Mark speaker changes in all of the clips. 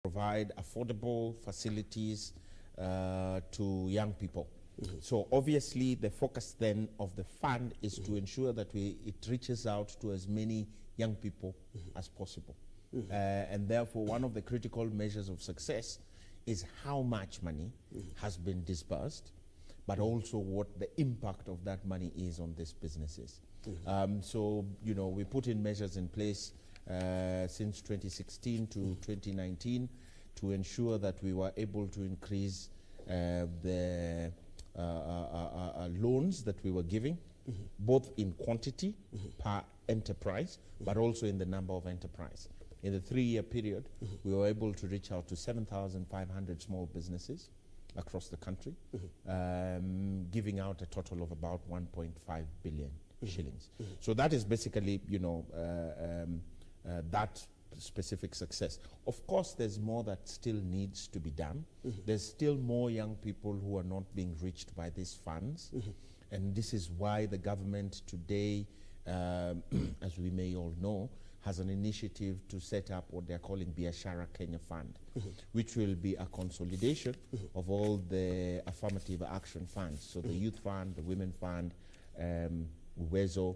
Speaker 1: provide affordable facilities to young people. So obviously the focus then of the fund is to ensure that it reaches out to as many young people as possible. And therefore one of the critical measures of success is how much money has been disbursed, but also what the impact of that money is on these businesses. So, you know, we put in measures in place since 2016 to 2019 to ensure that we were able to increase the loans that we were giving, both in quantity per enterprise, but also in the number of enterprise. In the 3-year period, we were able to reach out to 7,500 small businesses across the country, giving out a total of about 1.5 billion shillings. So that is basically, you know, that specific success. Of course, there's more that still needs to be done. There's still more young people who are not being reached by these funds. And this is why the government today, as we may all know, has an initiative to set up what they're calling Biashara Kenya Fund, which will be a consolidation of all the affirmative action funds. So the Youth Fund, the Women Fund, Uwezo,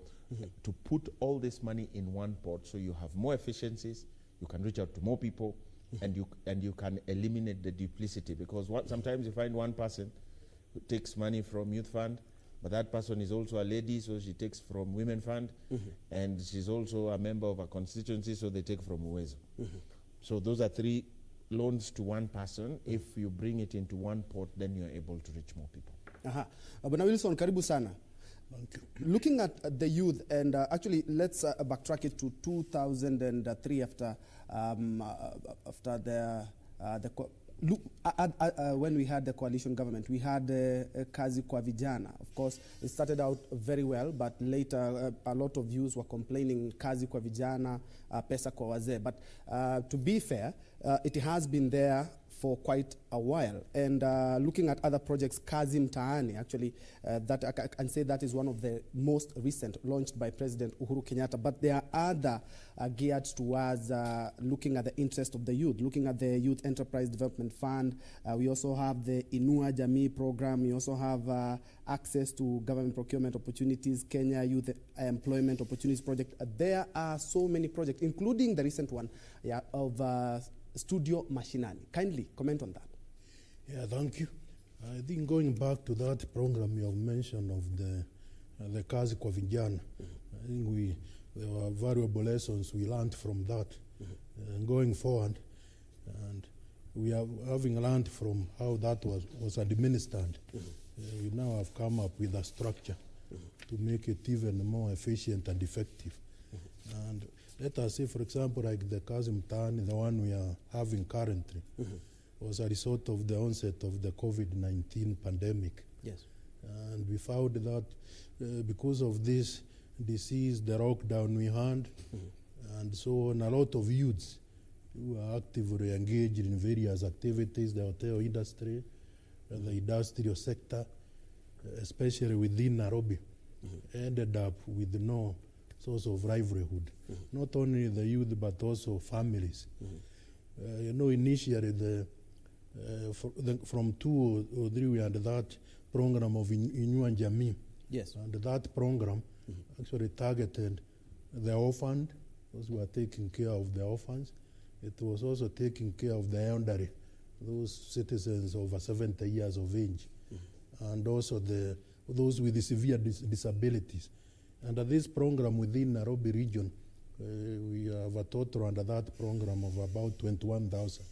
Speaker 1: to put all this money in one pot so you have more efficiencies, you can reach out to more people, and you can eliminate the duplicity. Because sometimes you find one person who takes money from Youth Fund, but that person is also a lady, so she takes from Women Fund, and she's also a member of a constituency, so they take from Uwezo. So those are 3 loans to one person. If you bring it into one pot, then you're able to reach more people.
Speaker 2: Bwana Wilson, karibu sana. Looking at the youth, and actually let's backtrack it to 2003 after when we had the coalition government. We had Kazi kwa Vijana. Of course, it started out very well, but later a lot of youths were complaining, Kazi kwa Vijana, pesa kwa wazee. But to be fair, it has been there for quite a while. And looking at other projects, Kazi Mtaani, actually, that I can say that is one of the most recent, launched by President Uhuru Kenyatta. But there are other geared towards looking at the interest of the youth, looking at the Youth Enterprise Development Fund. We also have the Inua Jamii program. We also have access to government procurement opportunities, Kenya Youth Employment Opportunities Project. There are so many projects, including the recent one of Studio Mashinani. Kindly comment on that.
Speaker 3: Yeah, thank you. I think going back to that program you have mentioned of the Kazi kwa Vijana, I think there were valuable lessons we learned from that. And going forward, and we are having learned from how that was administered, we now have come up with a structure to make it even more efficient and effective. And let us say, for example, like the Kazi Mtaani, the one we are having currently, was a result of the onset of the COVID-19 pandemic.
Speaker 2: Yes.
Speaker 3: And we found that because of this disease, the lockdown we had, and so on, a lot of youths who are actively engaged in various activities, the hotel industry, the industrial sector, especially within Nairobi, ended up with no source of livelihood. Not only the youth, but also families. You know, initially, from 2 or 3, we had that program of Inua Jamii.
Speaker 2: Yes.
Speaker 3: And that program actually targeted the orphan, those who are taking care of the orphans. It was also taking care of the elderly, those citizens over 70 years of age, and also those with the severe disabilities. Under this program within Nairobi region, we have a total under that program of about 21,000.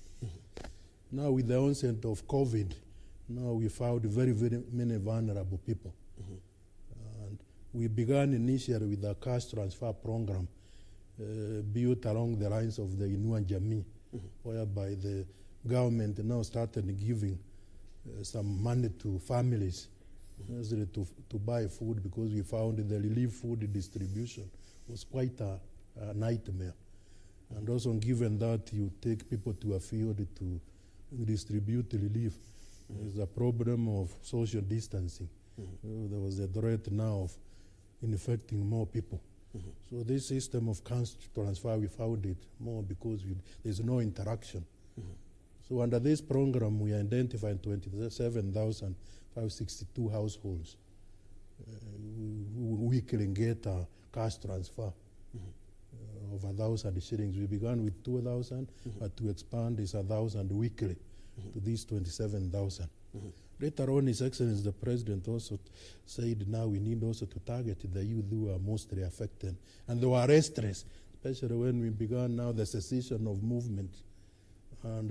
Speaker 3: Now with the onset of COVID, now we found very, very many vulnerable people. And we began initially with a cash transfer program built along the lines of the Inua Jamii, whereby the government now started giving some money to families to buy food, because we found the relief food distribution was quite a nightmare. And also given that you take people to a field to distribute relief, there's a problem of social distancing. There was a threat now of infecting more people. So this system of cash transfer, we found it more because there's no interaction So under this program, we identified 27,562 households who weekly get a cash transfer of 1,000 shillings. We began with 2,000, but to expand is 1,000 weekly to these 27,000. Later on, His Excellency the President also said now we need also to target the youth who are mostly affected. And they were restless, especially when we began now the cessation of movement and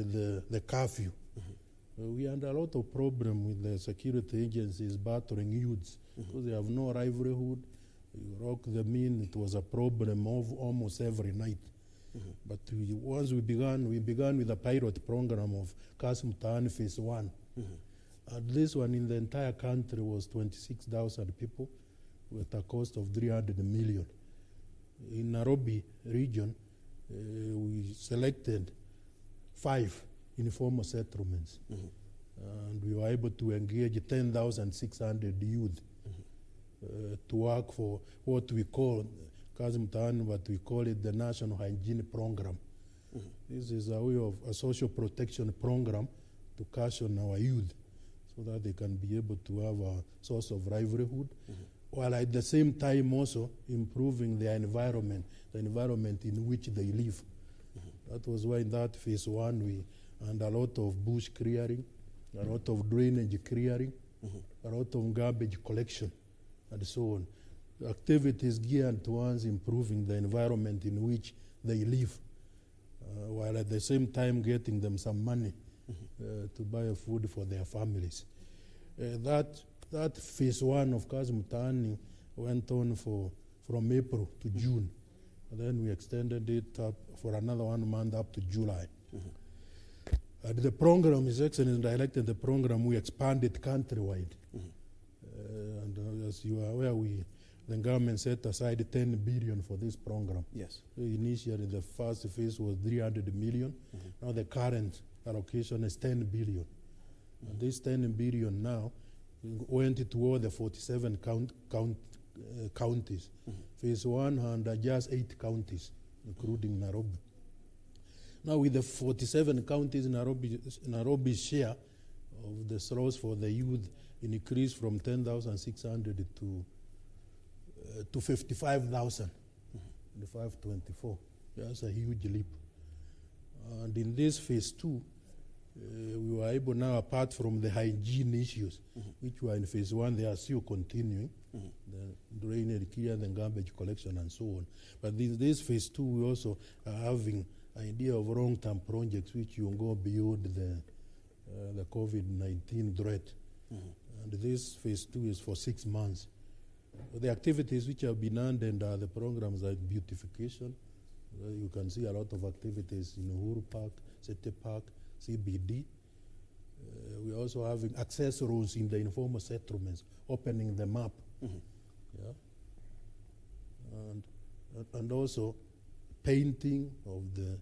Speaker 3: the curfew. We had a lot of problem with the security agencies battering youths because they have no livelihood. You rock them in, it was a problem of almost every night. But once we began with a pilot program of Kasim Mtaani Phase 1. And this one in the entire country was 26,000 people with a cost of 300 million. In Nairobi region, we selected 5 informal settlements. And we were able to engage 10,600 youth to work for what we call, Kasim Mtaani, but we call it the National Hygiene Program. This is a way of a social protection program to caution our youth so that they can be able to have a source of livelihood, while at the same time also improving their environment, the environment in which they live. That was why in that Phase 1 we had a lot of bush clearing, a lot of drainage clearing, a lot of garbage collection, and so on. The activities geared towards improving the environment in which they live, while at the same time getting them some money to buy food for their families. That Phase 1 of Kasim Mtaani went on from April to June. And then we extended it up for another 1 month up to July. And the program, His Excellency directed the program, we expanded countrywide. And as you are aware, the government set aside 10 billion for this program.
Speaker 2: Yes.
Speaker 3: Initially, the first phase was 300 million. Now the current allocation is 10 billion. And this 10 billion now went to all the 47 counties. Phase 1 had just 8 counties, including Nairobi. Now with the 47 counties, Nairobi's share of the source for the youth increased from 10,600 to 55,000, 524. That's a huge leap. And in this Phase 2, we were able now, apart from the hygiene issues, which were in Phase 1, they are still continuing, the drainage care, the garbage collection, and so on. But this Phase 2, we also are having idea of long-term projects which will go beyond the COVID-19 threat. And this Phase 2 is for 6 months. The activities which have been ended are the programs like beautification. You can see a lot of activities in Uhuru Park, City Park, CBD. We're also having access roads in the informal settlements, opening them up. Yeah. And also painting of the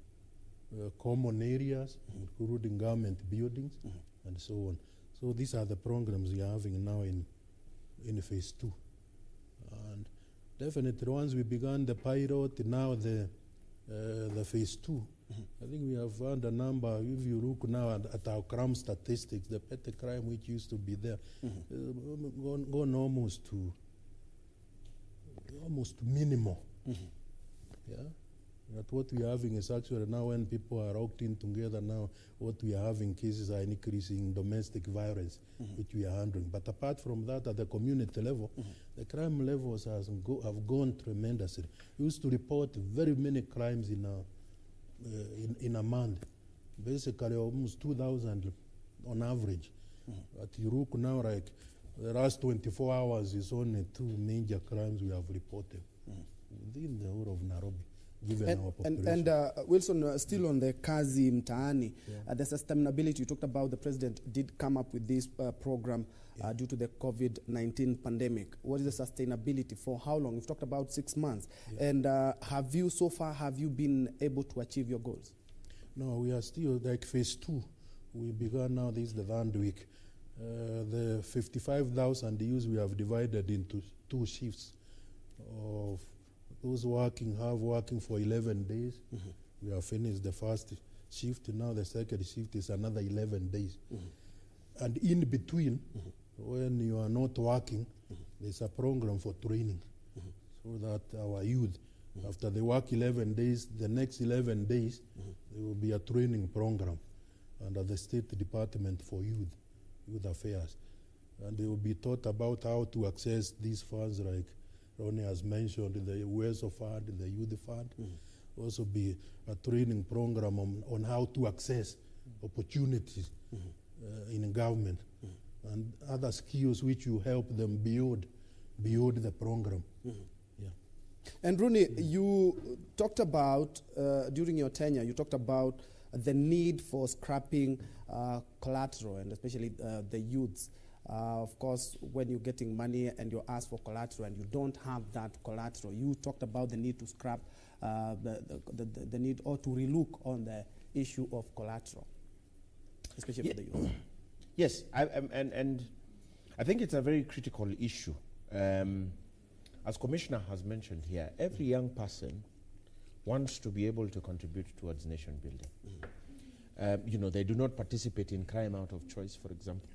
Speaker 3: common areas, including government buildings, and so on. So these are the programs we are having now in Phase 2. And definitely once we began the pilot, now the Phase 2, I think we have found a number. If you look now at our crime statistics, the petty crime which used to be there, gone almost to minimal. Yeah. But what we are having is actually now when people are locked in together now, what we are having cases are increasing domestic violence, which we are handling. But apart from that, at the community level, the crime levels have gone tremendously. We used to report very many crimes in a month, basically almost 2,000 on average. But you look now, like the last 24 hours is only 2 major crimes we have reported within the whole of Nairobi.
Speaker 2: And Wilson, still on the Kazi Mtaani, the sustainability, you talked about, the president did come up with this program due to the COVID-19 pandemic. What is the sustainability? For how long? You've talked about 6 months. And have you been able to achieve your goals?
Speaker 3: No, we are still like Phase 2. We began now, this is the third week. The 55,000 youths we have divided into 2 shifts of those working for 11 days. We have finished the first shift. Now the second shift is another 11 days. And in between, when you are not working, there's a program for training, so that our youth, after they work 11 days, the next 11 days, there will be a training program under the State Department for Youth Affairs. And they will be taught about how to access these funds, like Ronnie has mentioned, the UESO Fund, the Youth Fund. Also be a training program on how to access opportunities in government, and other skills which will help them beyond the program. Yeah.
Speaker 2: And Rooney, you talked about, during your tenure, you talked about the need for scrapping collateral, and especially the youths. Of course, when you're getting money and you're asked for collateral and you don't have that collateral, you talked about the need to scrap the need, or to relook on the issue of collateral, especially for the youth.
Speaker 1: Yes, and I think it's a very critical issue. As Commissioner has mentioned here, every young person wants to be able to contribute towards nation building. They do not participate in crime out of choice, for example.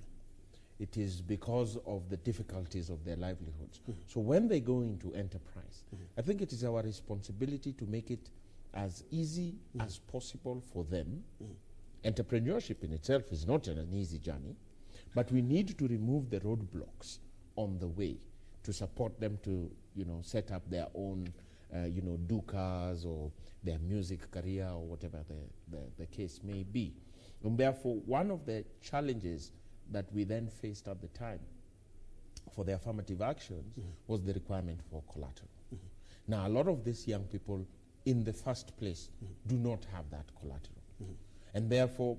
Speaker 1: It is because of the difficulties of their livelihoods. So when they go into enterprise, I think it is our responsibility to make it as easy as possible for them. Entrepreneurship in itself is not an easy journey, but we need to remove the roadblocks on the way to support them to, set up their own, dukas or their music career or whatever the case may be. And therefore, one of the challenges that we then faced at the time for the affirmative actions was the requirement for collateral. Now, a lot of these young people in the first place do not have that collateral. And therefore,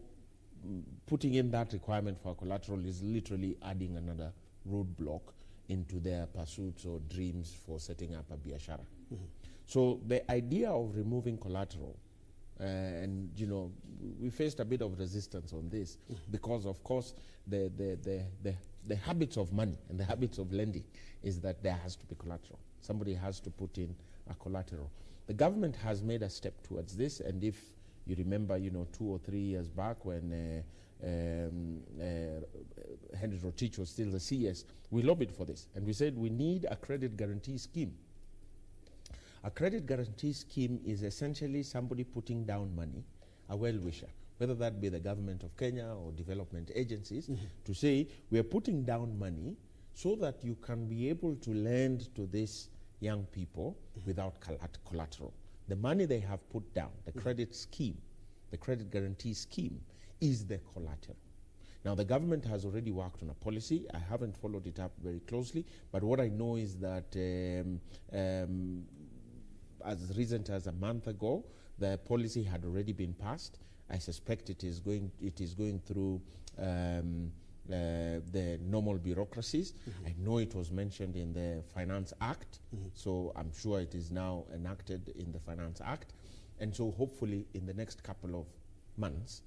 Speaker 1: putting in that requirement for collateral is literally adding another roadblock into their pursuits or dreams for setting up a biashara. So the idea of removing collateral, and we faced a bit of resistance on this because, of course, the habits of money and the habits of lending is that there has to be collateral. Somebody has to put in a collateral. The government has made a step towards this, and if you remember, 2 or 3 years back when Henry Rotich was still the CS, we lobbied for this, and we said we need a credit guarantee scheme. A credit guarantee scheme is essentially somebody putting down money, a well-wisher, whether that be the government of Kenya or development agencies, to say we are putting down money so that you can be able to lend to these young people without collateral. The money they have put down, the credit scheme, the credit guarantee scheme, is the collateral. Now, the government has already worked on a policy. I haven't followed it up very closely, but what I know is that as recent as a month ago, the policy had already been passed. I suspect it is going through the normal bureaucracies. I know it was mentioned in the Finance Act, so I'm sure it is now enacted in the Finance Act. And so hopefully in the next couple of months,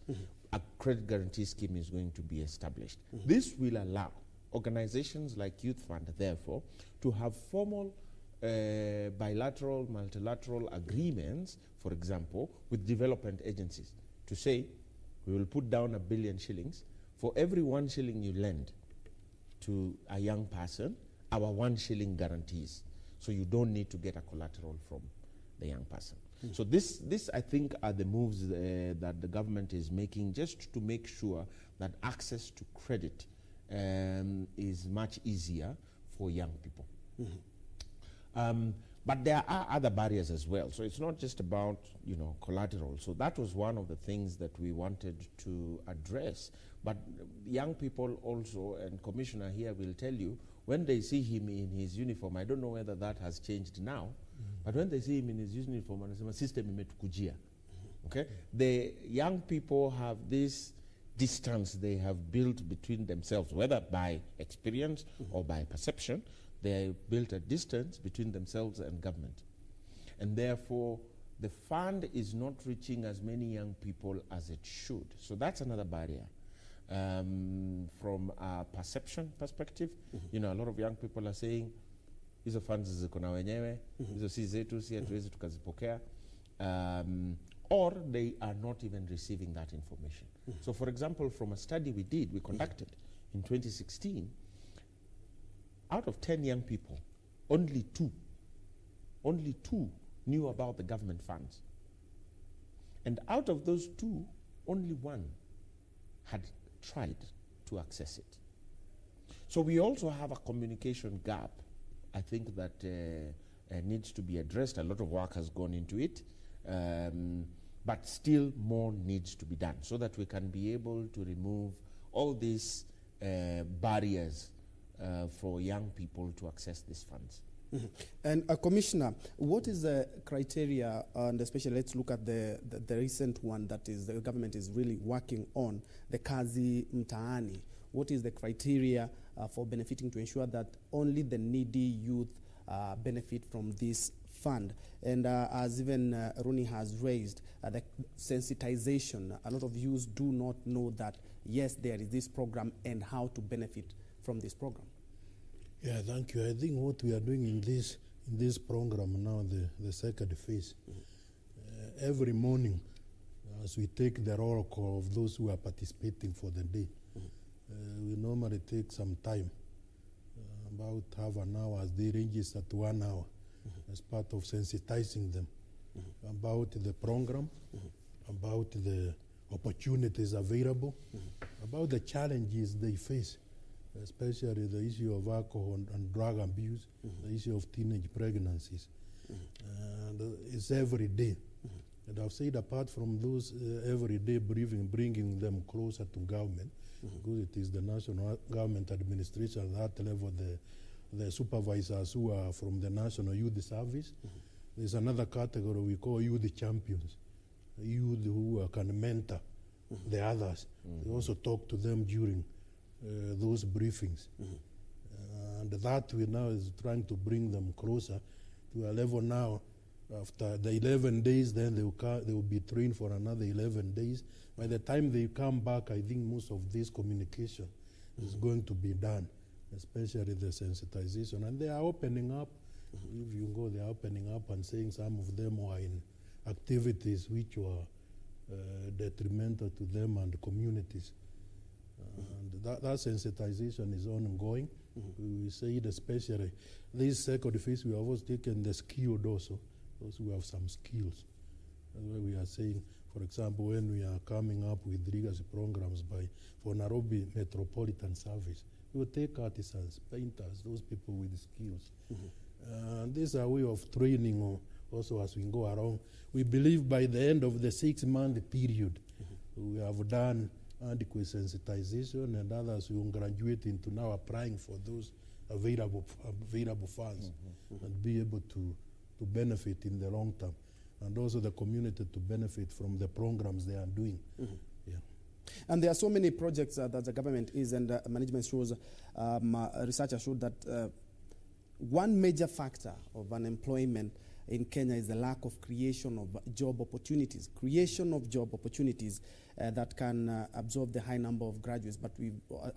Speaker 1: a credit guarantee scheme is going to be established. This will allow organizations like Youth Fund, therefore, to have formal bilateral, multilateral agreements, for example, with development agencies to say, we will put down 1 billion shillings. For every 1 shilling you lend to a young person, our 1 shilling guarantees. So you don't need to get a collateral from the young person. So this I think are the moves that the government is making just to make sure that access to credit is much easier for young people. But there are other barriers as well. So it's not just about, collateral. So that was one of the things that we wanted to address. But young people also, and Commissioner here will tell you, when they see him in his uniform, I don't know whether that has changed now, but when they see him in his uniform, and system imetukujia. Okay? The young people have this distance they have built between themselves, whether by experience or by perception. They built a distance between themselves and government. And therefore, the fund is not reaching as many young people as it should. So that's another barrier. From a perception perspective, a lot of young people are saying, hizo funds ziko na wenyewe, hizo si zetu, si hatuwezi tukazipokea. or they are not even receiving that information. So for example, from a study we conducted in 2016, out of 10 young people, only two knew about the government funds. And out of those two, only one had tried to access it. So we also have a communication gap, I think, that needs to be addressed. A lot of work has gone into it, but still more needs to be done so that we can be able to remove all these barriers for young people to access these funds.
Speaker 2: And Commissioner, what is the criteria, and especially let's look at the recent one that is the government is really working on, the Kazi Mtaani. What is the criteria for benefiting to ensure that only the needy youth benefit from this fund? And as even Rooney has raised, the sensitization, a lot of youths do not know that, yes, there is this program and how to benefit from this program.
Speaker 3: Yeah, thank you. I think what we are doing in this program now, the second phase, every morning, as we take the roll call of those who are participating for the day, we normally take some time, about half an hour, as they register to 1 hour, as part of sensitizing them about the program, about the opportunities available, about the challenges they face, especially the issue of alcohol and drug abuse, the issue of teenage pregnancies. And it's every day. And I've said, apart from those everyday briefing, bringing them closer to government, because it is the national government administration at that level, the supervisors who are from the National Youth Service. There's another category we call youth champions, youth who can mentor the others. We also talk to them during those briefings. And that we now is trying to bring them closer to a level now. After the 11 days, then they will be trained for another 11 days. By the time they come back, I think most of this communication is going to be done, especially the sensitization. And they are opening up. If you go, they are opening up and saying some of them were in activities which were detrimental to them and the communities. And that sensitization is ongoing. We say it especially. This second phase, we have also taken the skilled also, those who have some skills. That's why we are saying, for example, when we are coming up with legacy programs for Nairobi Metropolitan Service, we will take artisans, painters, those people with skills. And this is a way of training also as we go around. We believe by the end of the 6-month period, we have done adequate sensitization, and others will graduate into now applying for those available funds and be able to benefit in the long term, and also the community to benefit from the programs they are doing. Yeah.
Speaker 2: And there are so many projects that the government is, and management shows, research has showed that one major factor of unemployment in Kenya is the lack of creation of job opportunities. Creation of job opportunities that can absorb the high number of graduates, but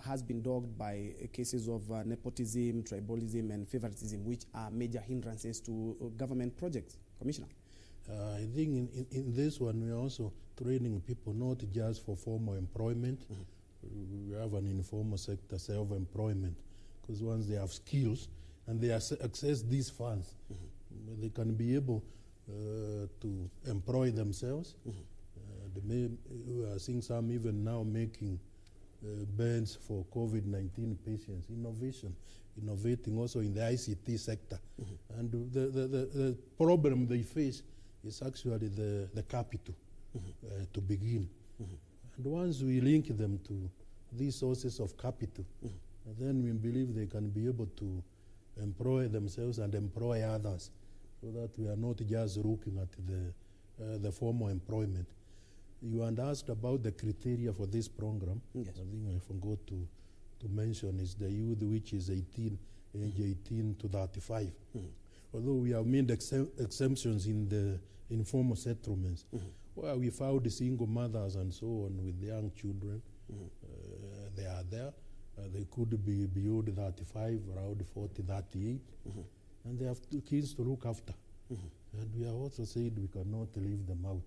Speaker 2: has been dogged by cases of nepotism, tribalism, and favoritism, which are major hindrances to government projects. Commissioner?
Speaker 3: I think in this one, we are also training people not just for formal employment. We have an informal sector, self-employment, because once they have skills and they access these funds, they can be able to employ themselves. We are seeing some even now making beds for COVID-19 patients, innovating also in the ICT sector. And the problem they face is actually the capital to begin. And once we link them to these sources of capital, then we believe they can be able to employ themselves and employ others, so that we are not just looking at the formal employment. You had asked about the criteria for this program.
Speaker 2: Yes.
Speaker 3: I think I forgot to mention is the youth which is age 18 to 35. Although we have made exemptions in the informal settlements, where we found the single mothers and so on with young children. They are there. They could be beyond 35, around 40, 38. And they have two kids to look after. And we have also said we cannot leave them out,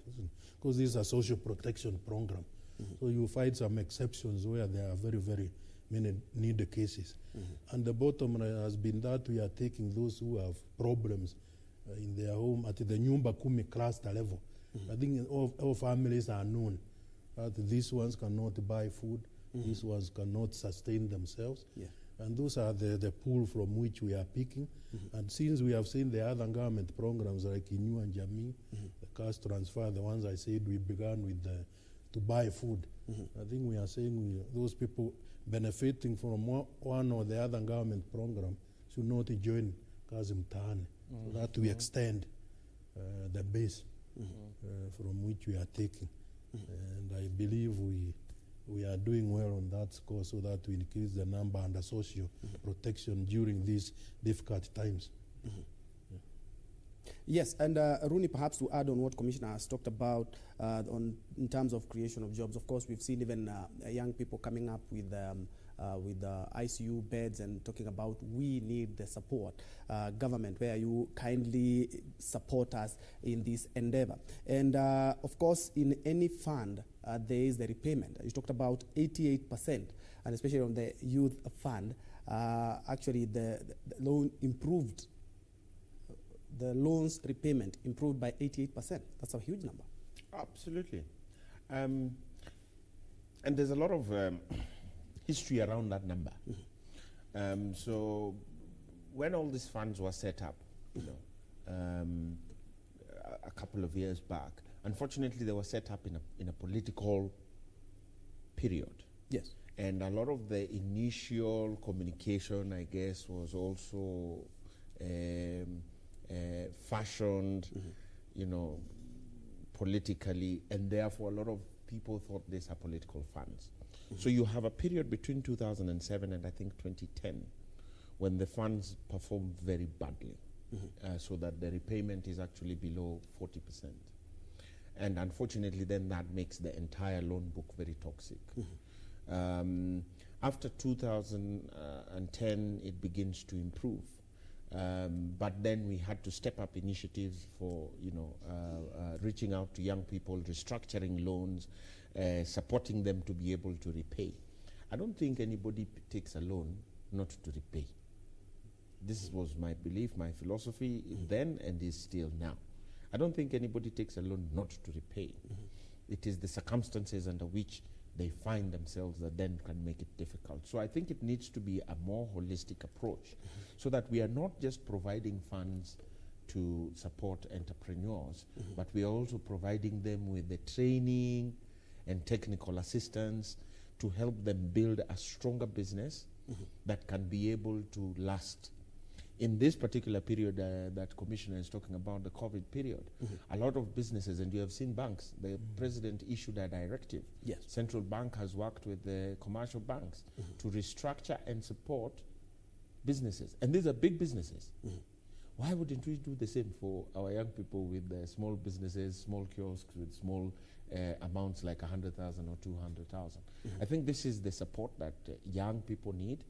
Speaker 3: because this is a social protection program. So you find some exceptions where there are very, very many needed cases. And the bottom line has been that we are taking those who have problems in their home at the Nyumba Kumi cluster level. I think all families are known that these ones cannot buy food, these ones cannot sustain themselves.
Speaker 2: Yeah.
Speaker 3: And those are the pool from which we are picking. And since we have seen the other government programs like Inu and Jamii, the cash transfer, the ones I said we began with to buy food, I think we are saying those people benefiting from one or the other government program should not join Kazi Mtaani, so that we extend the base from which we are taking. And I believe we are doing well on that score, so that we increase the number under social protection during these difficult times.
Speaker 2: Yes, and Rooney, perhaps to add on what Commissioner has talked about in terms of creation of jobs. Of course, we've seen even young people coming up with ICU beds and talking about we need the support. Government, where you kindly support us in this endeavor. And of course, in any fund, there is the repayment. You talked about 88%, and especially on the youth fund, actually the loan improved. The loans repayment improved by 88%. That's a huge number.
Speaker 1: Absolutely. And there's a lot of history around that number. So when all these funds were set up, a couple of years back, unfortunately they were set up in a political period.
Speaker 2: Yes.
Speaker 1: And a lot of the initial communication, I guess, was also fashioned, politically, and therefore a lot of people thought these are political funds. So you have a period between 2007 and I think 2010 when the funds performed very badly, so that the repayment is actually below 40%. And unfortunately then that makes the entire loan book very toxic. After 2010 it begins to improve. But then we had to step up initiatives for, reaching out to young people, restructuring loans, supporting them to be able to repay. I don't think anybody takes a loan not to repay. This was my belief, my philosophy then, and is still now. I don't think anybody takes a loan not to repay. It is the circumstances under which they find themselves that then can make it difficult. So I think it needs to be a more holistic approach, so that we are not just providing funds to support entrepreneurs, but we are also providing them with the training and technical assistance to help them build a stronger business that can be able to last. In this particular period that Commissioner is talking about, the COVID period, a lot of businesses, and you have seen banks, the President issued a directive.
Speaker 2: Yes.
Speaker 1: Central Bank has worked with the commercial banks to restructure and support businesses. And these are big businesses. Why wouldn't we do the same for our young people with small businesses, small kiosks with small amounts like 100,000 or 200,000? I think this is the support that young people need,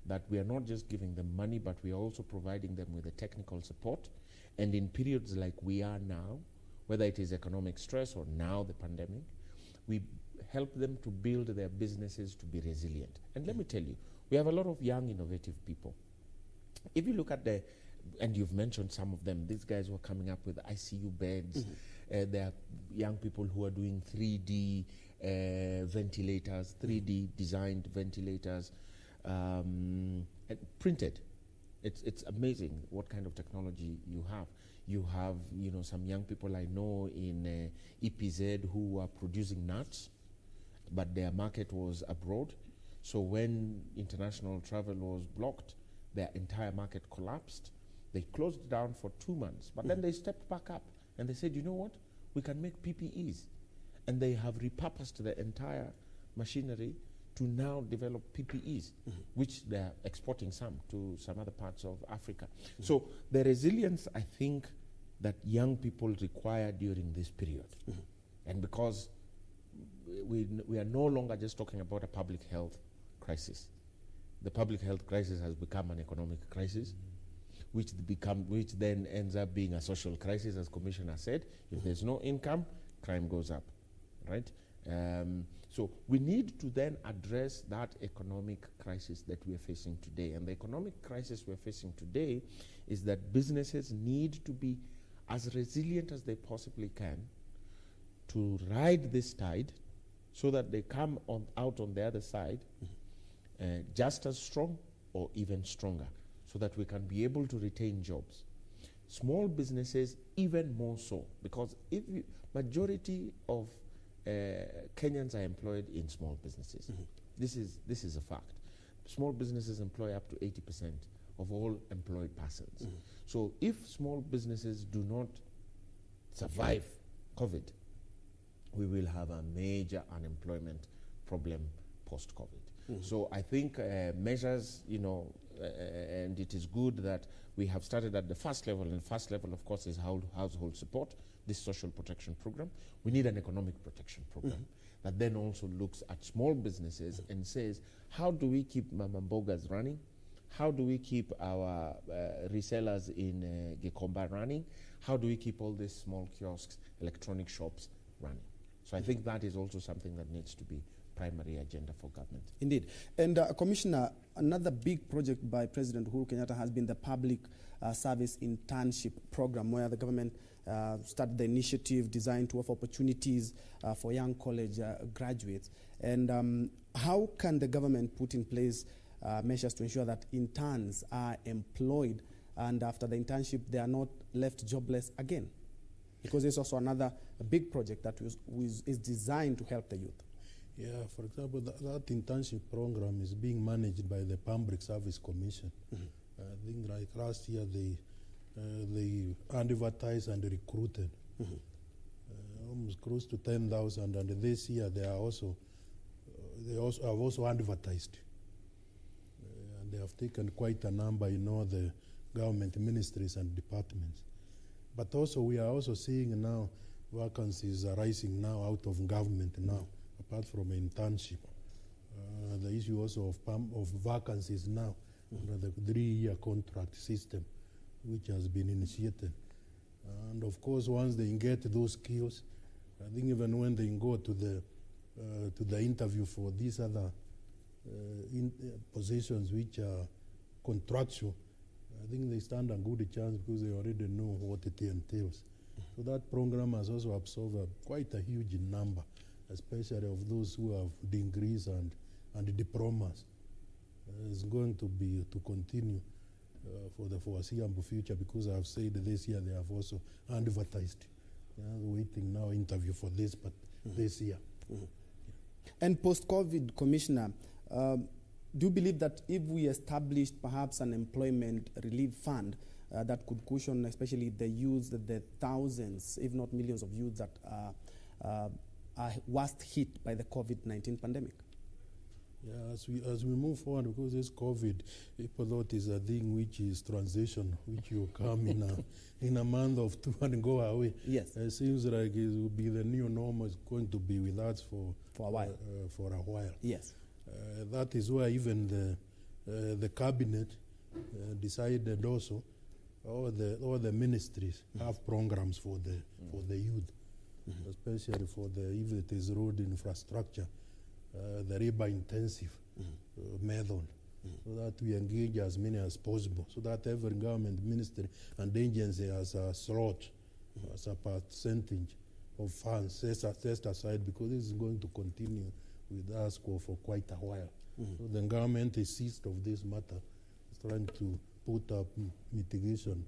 Speaker 1: that we are not just giving them money, but we are also providing them with the technical support. And in periods like we are now, whether it is economic stress or now the pandemic, we help them to build their businesses to be resilient. And let me tell you, we have a lot of young, innovative people. If you look at and you've mentioned some of them, these guys who are coming up with ICU beds, there are young people who are doing 3D ventilators, 3D designed ventilators, and printed. It's amazing what kind of technology you have. You have, some young people I know in EPZ who are producing nuts, but their market was abroad. So when international travel was blocked, their entire market collapsed. They closed down for 2 months, but then they stepped back up and they said, you know what? We can make PPEs. And they have repurposed the entire machinery to now develop PPEs, which they're exporting some to some other parts of Africa. So the resilience, I think, that young people require during this period. And because we are no longer just talking about a public health crisis. The public health crisis has become an economic crisis. which then ends up being a social crisis, as Commissioner said. If there's no income, crime goes up, right? So we need to then address that economic crisis that we're facing today. And the economic crisis we're facing today is that businesses need to be as resilient as they possibly can to ride this tide so that they come out on the other side just as strong or even stronger, so that we can be able to retain jobs. Small businesses even more so, because majority of Kenyans are employed in small businesses. This is a fact. Small businesses employ up to 80% of all employed persons. So if small businesses do not survive COVID, we will have a major unemployment problem post-COVID. So I think measures, and it is good that we have started at the first level, and first level, of course, is household support, this social protection program. We need an economic protection program that then also looks at small businesses and says, how do we keep Mama Mbogas running? How do we keep our resellers in Gikomba running? How do we keep all these small kiosks, electronic shops running? So I think that is also something that needs to be primary agenda for government.
Speaker 2: Indeed. And Commissioner, another big project by President Uhuru Kenyatta has been the public service internship program, where the government started the initiative designed to offer opportunities for young college graduates. And how can the government put in place measures to ensure that interns are employed, and after the internship they are not left jobless again? Because there's also another big project that is designed to help the youth.
Speaker 3: Yeah, for example, that internship program is being managed by the Public Service Commission. I think like last year they advertised and recruited almost close to 10,000, and this year they have also advertised. And they have taken quite a number in all the government ministries and departments. But also we are also seeing now vacancies arising now out of government now, apart from internship. The issue also of vacancies now under the 3-year contract system, which has been initiated. And of course, once they get those skills, I think even when they go to the interview for these other positions which are contractual, I think they stand a good chance because they already know what it entails. So that program has also absorbed quite a huge number, especially of those who have degrees and diplomas. It's going to continue for the foreseeable future, because I have said this year they have also advertised. Waiting now interview for this, but this year.
Speaker 2: And post-COVID, Commissioner, do you believe that if we established perhaps an employment relief fund that could cushion especially the youth, the thousands, if not millions of youth that are worst hit by the COVID-19 pandemic?
Speaker 3: Yeah, as we move forward, because this COVID, people thought is a thing which is transition, which will come in a month or two and go away.
Speaker 2: Yes.
Speaker 3: It seems like it will be the new normal. It's going to be with us for
Speaker 2: a while. Yes.
Speaker 3: That is why even the cabinet decided also all the ministries have programs for the youth, especially for if it is road infrastructure. The labor intensive method, so that we engage as many as possible, so that every government ministry and agency has a slot, as a percentage of funds set aside, because this is going to continue with us for quite a while. So the government is seized of this matter, is trying to put up mitigation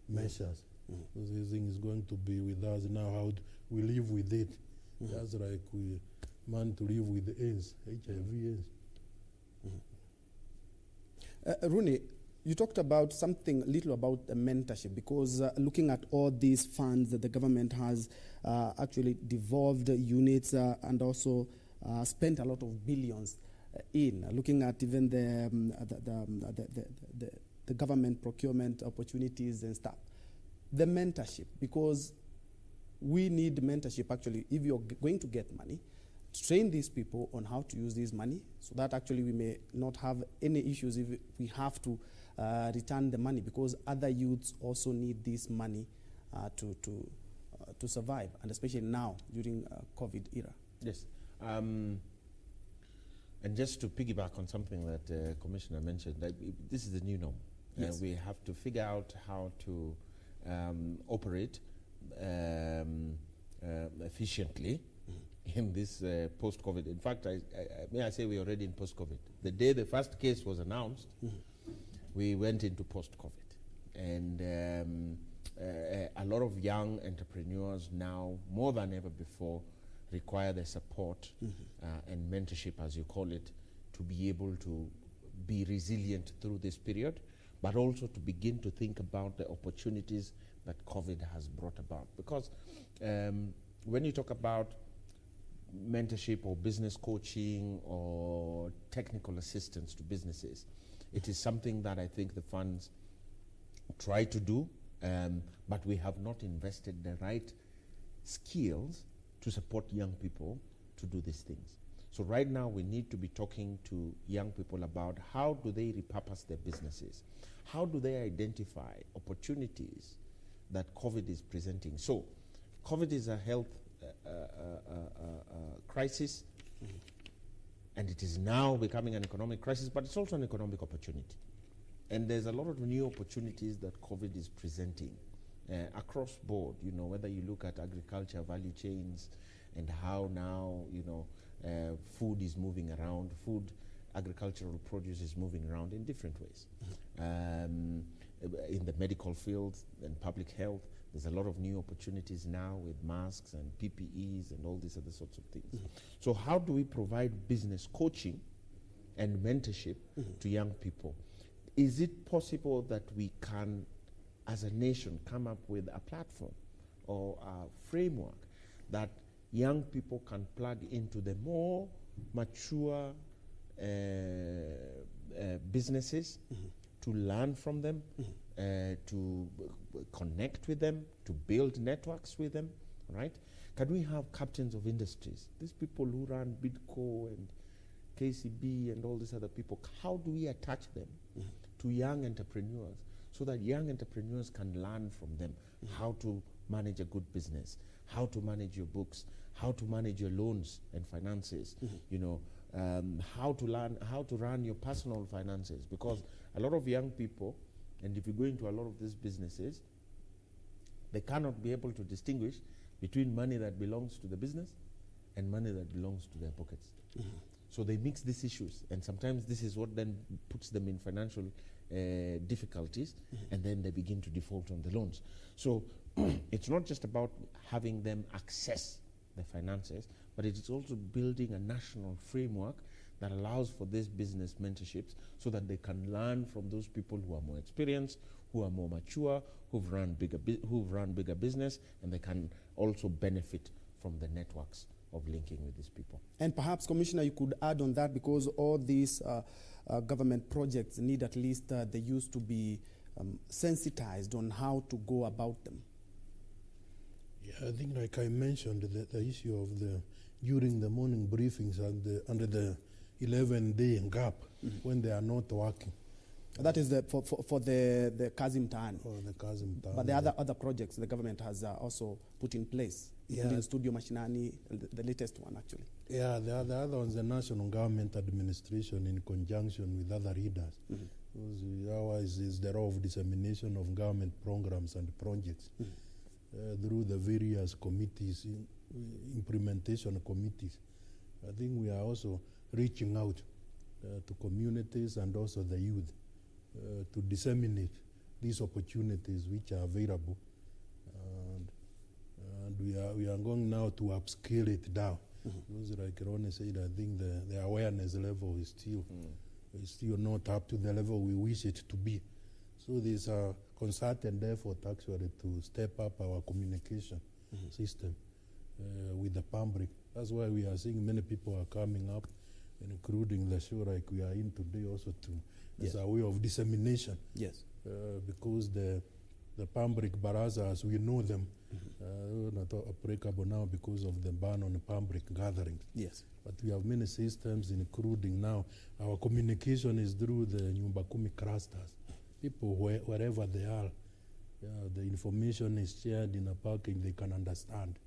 Speaker 3: measures. So this thing is going to be with us now. How we live with it, just like we man to live with AIDS, HIV AIDS.
Speaker 2: Rooney, you talked about little about the mentorship, because looking at all these funds that the government has actually devolved units and also spent a lot of billions in, looking at even the government procurement opportunities and stuff. The mentorship, because we need mentorship actually. If you're going to get money, train these people on how to use this money so that actually we may not have any issues if we have to return the money, because other youths also need this money to survive, and especially now during COVID era.
Speaker 1: Yes. And just to piggyback on something that Commissioner mentioned, this is the new norm.
Speaker 2: Yes.
Speaker 1: We have to figure out how to operate efficiently in this post-COVID. In fact, may I say we're already in post-COVID. The day the first case was announced, we went into post-COVID. And a lot of young entrepreneurs now, more than ever before, require the support and mentorship, as you call it, to be able to be resilient through this period, but also to begin to think about the opportunities that COVID has brought about. Because when you talk about mentorship or business coaching or technical assistance to businesses, it is something that I think the funds try to do, but we have not invested the right skills to support young people to do these things. So right now we need to be talking to young people about how do they repurpose their businesses? How do they identify opportunities that COVID is presenting? So COVID is a health crisis, and it is now becoming an economic crisis, but it's also an economic opportunity. And there's a lot of new opportunities that COVID is presenting across board, you know, whether you look at agriculture value chains and how now, you know, food is moving around, agricultural produce is moving around in different ways. In the medical field and public health, there's a lot of new opportunities now with masks and PPEs and all these other sorts of things. So how do we provide business coaching and mentorship to young people? Is it possible that we can, as a nation, come up with a platform or a framework that young people can plug into the more mature businesses to learn from them, to connect with them, to build networks with them, right? Can we have captains of industries, these people who run Bidco and KCB and all these other people, how do we attach them to young entrepreneurs so that young entrepreneurs can learn from them how to manage a good business, how to manage your books, how to manage your loans and finances, you know, how to learn how to run your personal finances, because a lot of young people, and if you go into a lot of these businesses, they cannot be able to distinguish between money that belongs to the business and money that belongs to their pockets. So they mix these issues, and sometimes this is what then puts them in financial difficulties, and then they begin to default on the loans. So it's not just about having them access the finances, but it is also building a national framework that allows for these business mentorships so that they can learn from those people who are more experienced, who are more mature, who've run bigger business, and they can also benefit from the networks of linking with these people.
Speaker 2: And perhaps, Commissioner, you could add on that, because all these government projects need at least the youth to be sensitized on how to go about them.
Speaker 3: Yeah, I think, like I mentioned, the issue of during the morning briefings and under the 11-day gap when they are not working.
Speaker 2: That is for the Kazi Mtaani.
Speaker 3: For the Kazi Mtaani.
Speaker 2: But the other projects the government has also put in place, including Studio Mashinani, the latest one actually.
Speaker 3: Yeah, the other one's the National Government Administration in conjunction with other readers. Ours is the role of dissemination of government programs and projects through the various committees, implementation committees. I think we are also reaching out to communities and also the youth to disseminate these opportunities which are available, and we are going now to upscale it down. Because, like Ronnie said, I think the awareness level is still not up to the level we wish it to be. So there's a concerted effort actually to step up our communication system with the public. That's why we are seeing many people are coming up, including the show like we are in today also as a way of dissemination.
Speaker 2: Yes.
Speaker 3: Because the Pambric Baraza, as we know them, not applicable now because of the ban on the Pambric gatherings.
Speaker 2: Yes.
Speaker 3: But we have many systems, including now our communication is through the Nyumba Kumi clusters. People wherever they are, the information is shared in a package they can understand.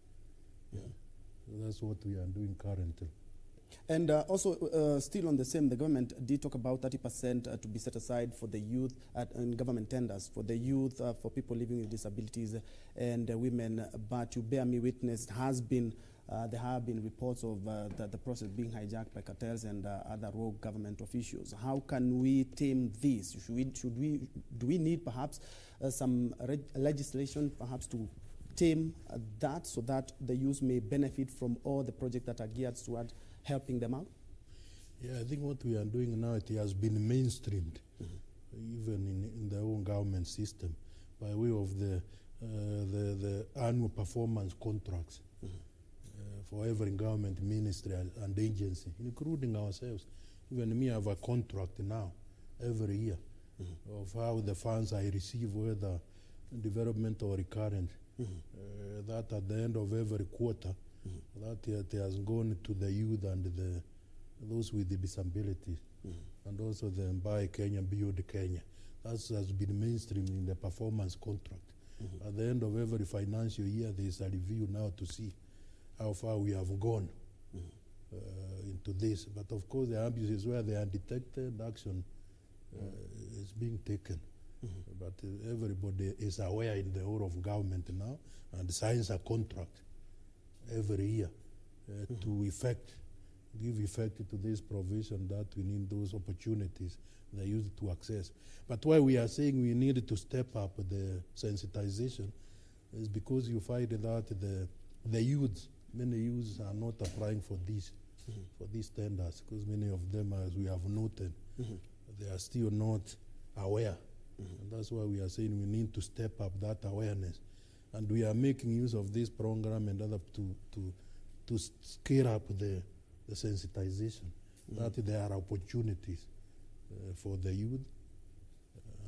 Speaker 3: So that's what we are doing currently.
Speaker 2: And also, still on the same, the government did talk about 30% to be set aside for the youth in government tenders, for the youth, for people living with disabilities and women. But you bear me witness, there have been reports of the process being hijacked by cartels and other rogue government officials. How can we tame this? Do we need perhaps some legislation perhaps to tame that so that the youth may benefit from all the projects that are geared toward helping them out?
Speaker 3: Yeah, I think what we are doing now, it has been mainstreamed, even in the own government system, by way of the annual performance contracts for every government ministry and agency, including ourselves. Even me, I have a contract now every year of how the funds I receive, whether development or recurrent, that at the end of every quarter, that it has gone to the youth and those with the disabilities, and also the Buy Kenya, Build Kenya. That has been mainstream in the performance contract. At the end of every financial year, there is a review now to see how far we have gone into this. But of course, the abuses where they are detected, action is being taken. But everybody is aware in the whole of government now and signs a contract every year to give effect to this provision that we need those opportunities they use to access. But why we are saying we need to step up the sensitization is because you find that the youths, many youths are not applying for these tenders, because many of them, as we have noted, they are still not aware. And that's why we are saying we need to step up that awareness. And we are making use of this program and other to scale up the sensitization, that there are opportunities for the youth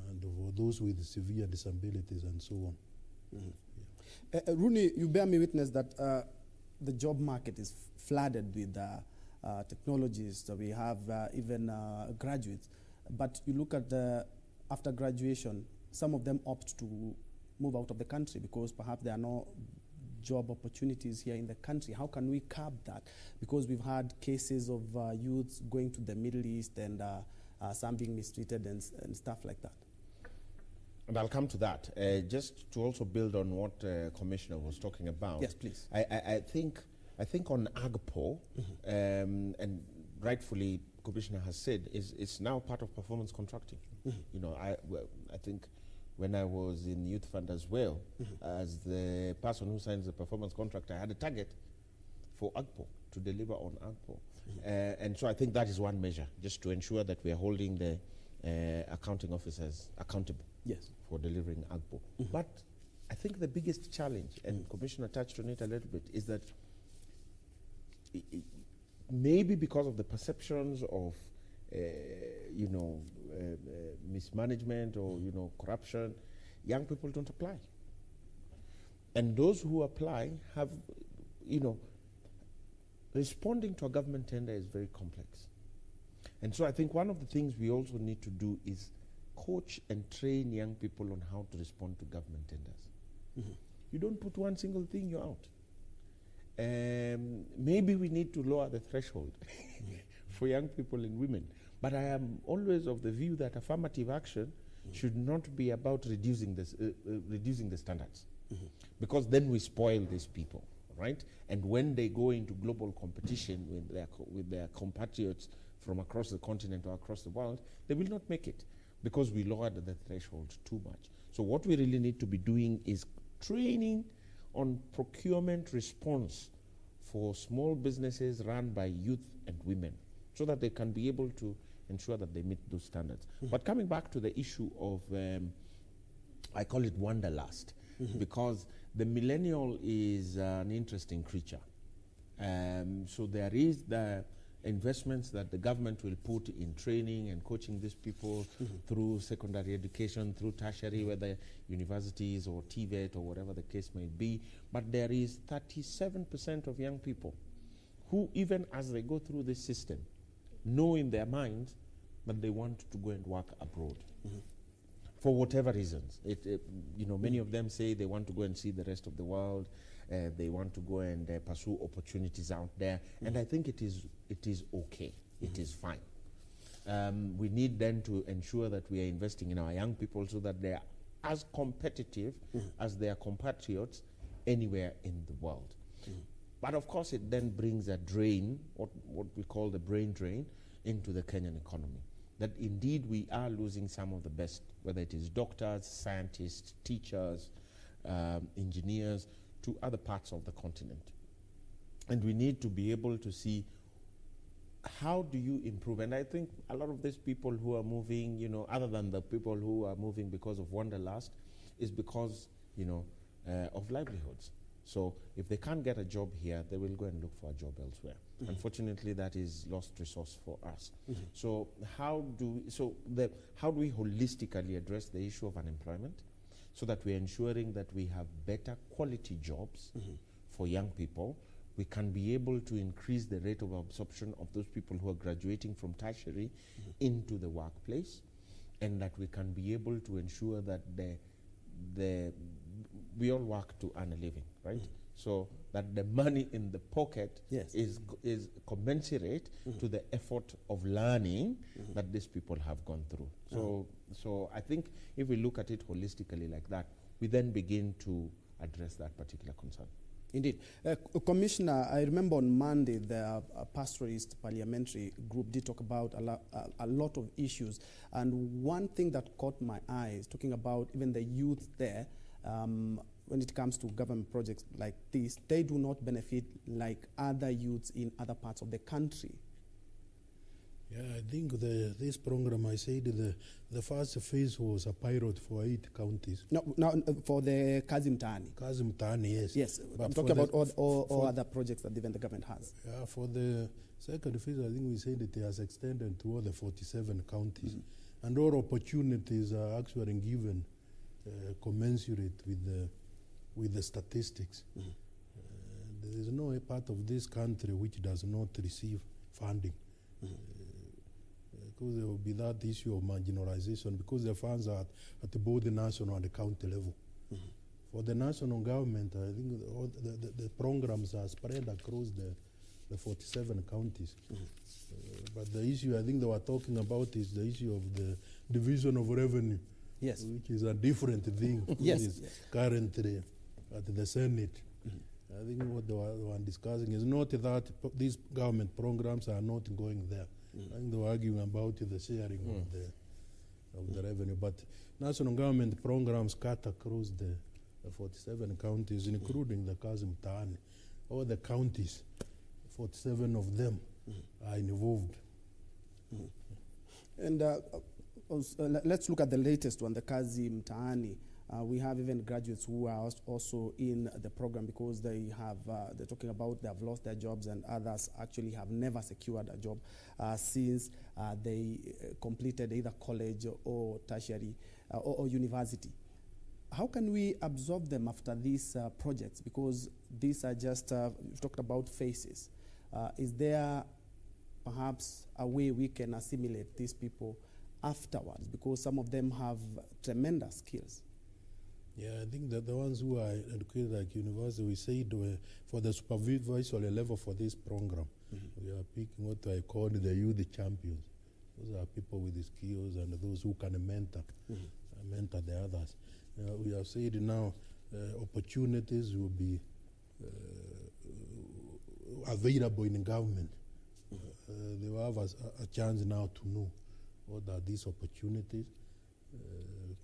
Speaker 3: and for those with severe disabilities and so on.
Speaker 2: Rooney, you bear me witness that the job market is flooded with technologists. We have even graduates. But you look at after graduation, some of them opt to move out of the country because perhaps there are no job opportunities here in the country. How can we curb that? Because we've had cases of youths going to the Middle East and some being mistreated and stuff like that.
Speaker 1: And I'll come to that. Just to also build on what Commissioner was talking about.
Speaker 2: Yes, please.
Speaker 1: I think on AGPO, and rightfully Commissioner has said, it's now part of performance contracting. You know, I think when I was in Youth Fund as well, as the person who signs the performance contract, I had a target for AGPO, to deliver on AGPO. And so I think that is one measure, just to ensure that we are holding the accounting officers accountable for delivering AGPO. But I think the biggest challenge, and Commissioner touched on it a little bit, is that maybe because of the perceptions of mismanagement or corruption, young people don't apply. And those who apply have, responding to a government tender is very complex. And so I think one of the things we also need to do is coach and train young people on how to respond to government tenders. You don't put one single thing, you're out. Maybe we need to lower the threshold for young people and women. But I am always of the view that affirmative action should not be about reducing the standards, because then we spoil these people, right? And when they go into global competition with their compatriots from across the continent or across the world, they will not make it because we lowered the threshold too much. So what we really need to be doing is training on procurement response for small businesses run by youth and women, so that they can be able to ensure that they meet those standards. But coming back to the issue of, I call it wanderlust, because the millennial is an interesting creature. So there is the investments that the government will put in training and coaching these people through secondary education, through tertiary, whether universities or TVET or whatever the case may be. But there is 37% of young people who, even as they go through this system, know in their minds that they want to go and work abroad. For whatever reasons. Many of them say they want to go and see the rest of the world. They want to go and pursue opportunities out there. And I think it is okay. It is fine. We need then to ensure that we are investing in our young people so that they are as competitive as their compatriots anywhere in the world. But of course, it then brings a drain, what we call the brain drain, into the Kenyan economy. That indeed we are losing some of the best, whether it is doctors, scientists, teachers, engineers, to other parts of the continent. And we need to be able to see, how do you improve? And I think a lot of these people who are moving, other than the people who are moving because of wanderlust, is because, of livelihoods. So if they can't get a job here, they will go and look for a job elsewhere. Unfortunately, that is lost resource for us. So how do we holistically address the issue of unemployment so that we're ensuring that we have better quality jobs for young people? We can be able to increase the rate of absorption of those people who are graduating from tertiary into the workplace, and that we can be able to ensure that we all work to earn a living, right? So that the money in the pocket is commensurate to the effort of learning that these people have gone through. So I think if we look at it holistically like that, we then begin to address that particular concern.
Speaker 2: Indeed. Commissioner, I remember on Monday the pastoralist parliamentary group did talk about a lot of issues. And one thing that caught my eye is talking about even the youth there. When it comes to government projects like this, they do not benefit like other youths in other parts of the country.
Speaker 3: Yeah, I think this program, I said the first phase was a pilot for 8 counties.
Speaker 2: No, for the Kazi Mtaani.
Speaker 3: Kazi Mtaani, yes.
Speaker 2: Yes,
Speaker 3: But
Speaker 2: I'm talking about all other projects that even the government has.
Speaker 3: Yeah, for the second phase, I think we said it has extended to all the 47 counties. And all opportunities are actually given commensurate with the statistics. There is no part of this country which does not receive funding. Because there will be that issue of marginalization, because the funds are at both the national and the county level. For the national government, I think all the programs are spread across the 47 counties. But the issue I think they were talking about is the issue of the division of revenue, which is a different thing. Is currently at the Senate. I think what they were discussing is not that these government programs are not going there. I think they were arguing about the sharing of the revenue. But national government programs cut across the 47 counties, including the Kazi Mtaani. All the counties, 47 of them are involved. And
Speaker 2: let's look at the latest one, the Kazi Mtaani. We have even graduates who are also in the program because they're talking about they have lost their jobs, and others actually have never secured a job since they completed either college or tertiary or university. How can we absorb them after these projects? Because these are just, we've talked about phases. Is there perhaps a way we can assimilate these people afterwards? Because some of them have tremendous skills.
Speaker 3: Yeah, I think that the ones who are educated like university, we said for the supervisory level for this program, we are picking what I call the youth champions. Those are people with the skills and those who can mentor the others. We have said now opportunities will be available in the government. They will have a chance now to know what are these opportunities.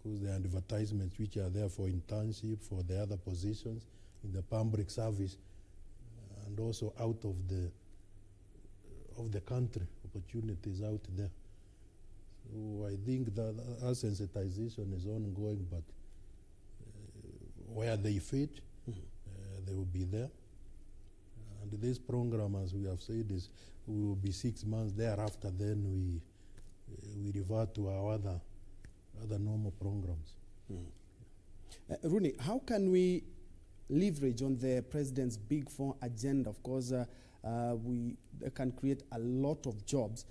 Speaker 3: Because there are advertisements which are there for internship, for the other positions in the public service, and also out of the country, opportunities out there. So I think that our sensitization is ongoing, but where they fit, they will be there. And this program, as we have said, is we will be 6 months. Thereafter, then we revert to our other normal programs.
Speaker 2: Rooney, how can we leverage on the president's Big Four agenda? Of course, we can create a lot of jobs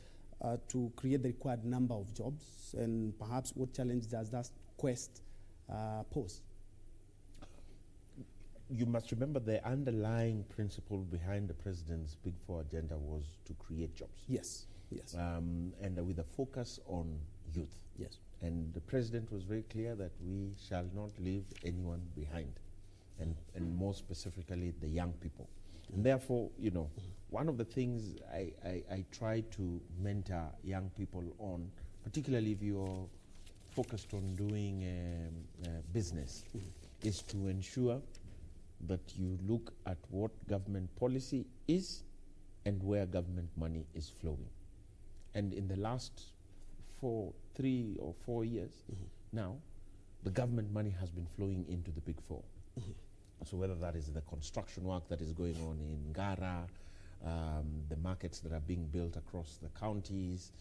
Speaker 2: to create the required number of jobs, and perhaps what challenge does that quest pose?
Speaker 1: You must remember the underlying principle behind the president's Big Four agenda was to create jobs.
Speaker 2: Yes, yes.
Speaker 1: And with a focus on youth.
Speaker 2: Yes.
Speaker 1: And the president was very clear that we shall not leave anyone behind, and more specifically the young people. And therefore, one of the things I try to mentor young people on, particularly if you're focused on doing business, is to ensure that you look at what government policy is and where government money is flowing. And in the last 3 or 4 years now, the government money has been flowing into the Big Four. So whether that is the construction work that is going on in Ngara, the markets that are being built across the counties,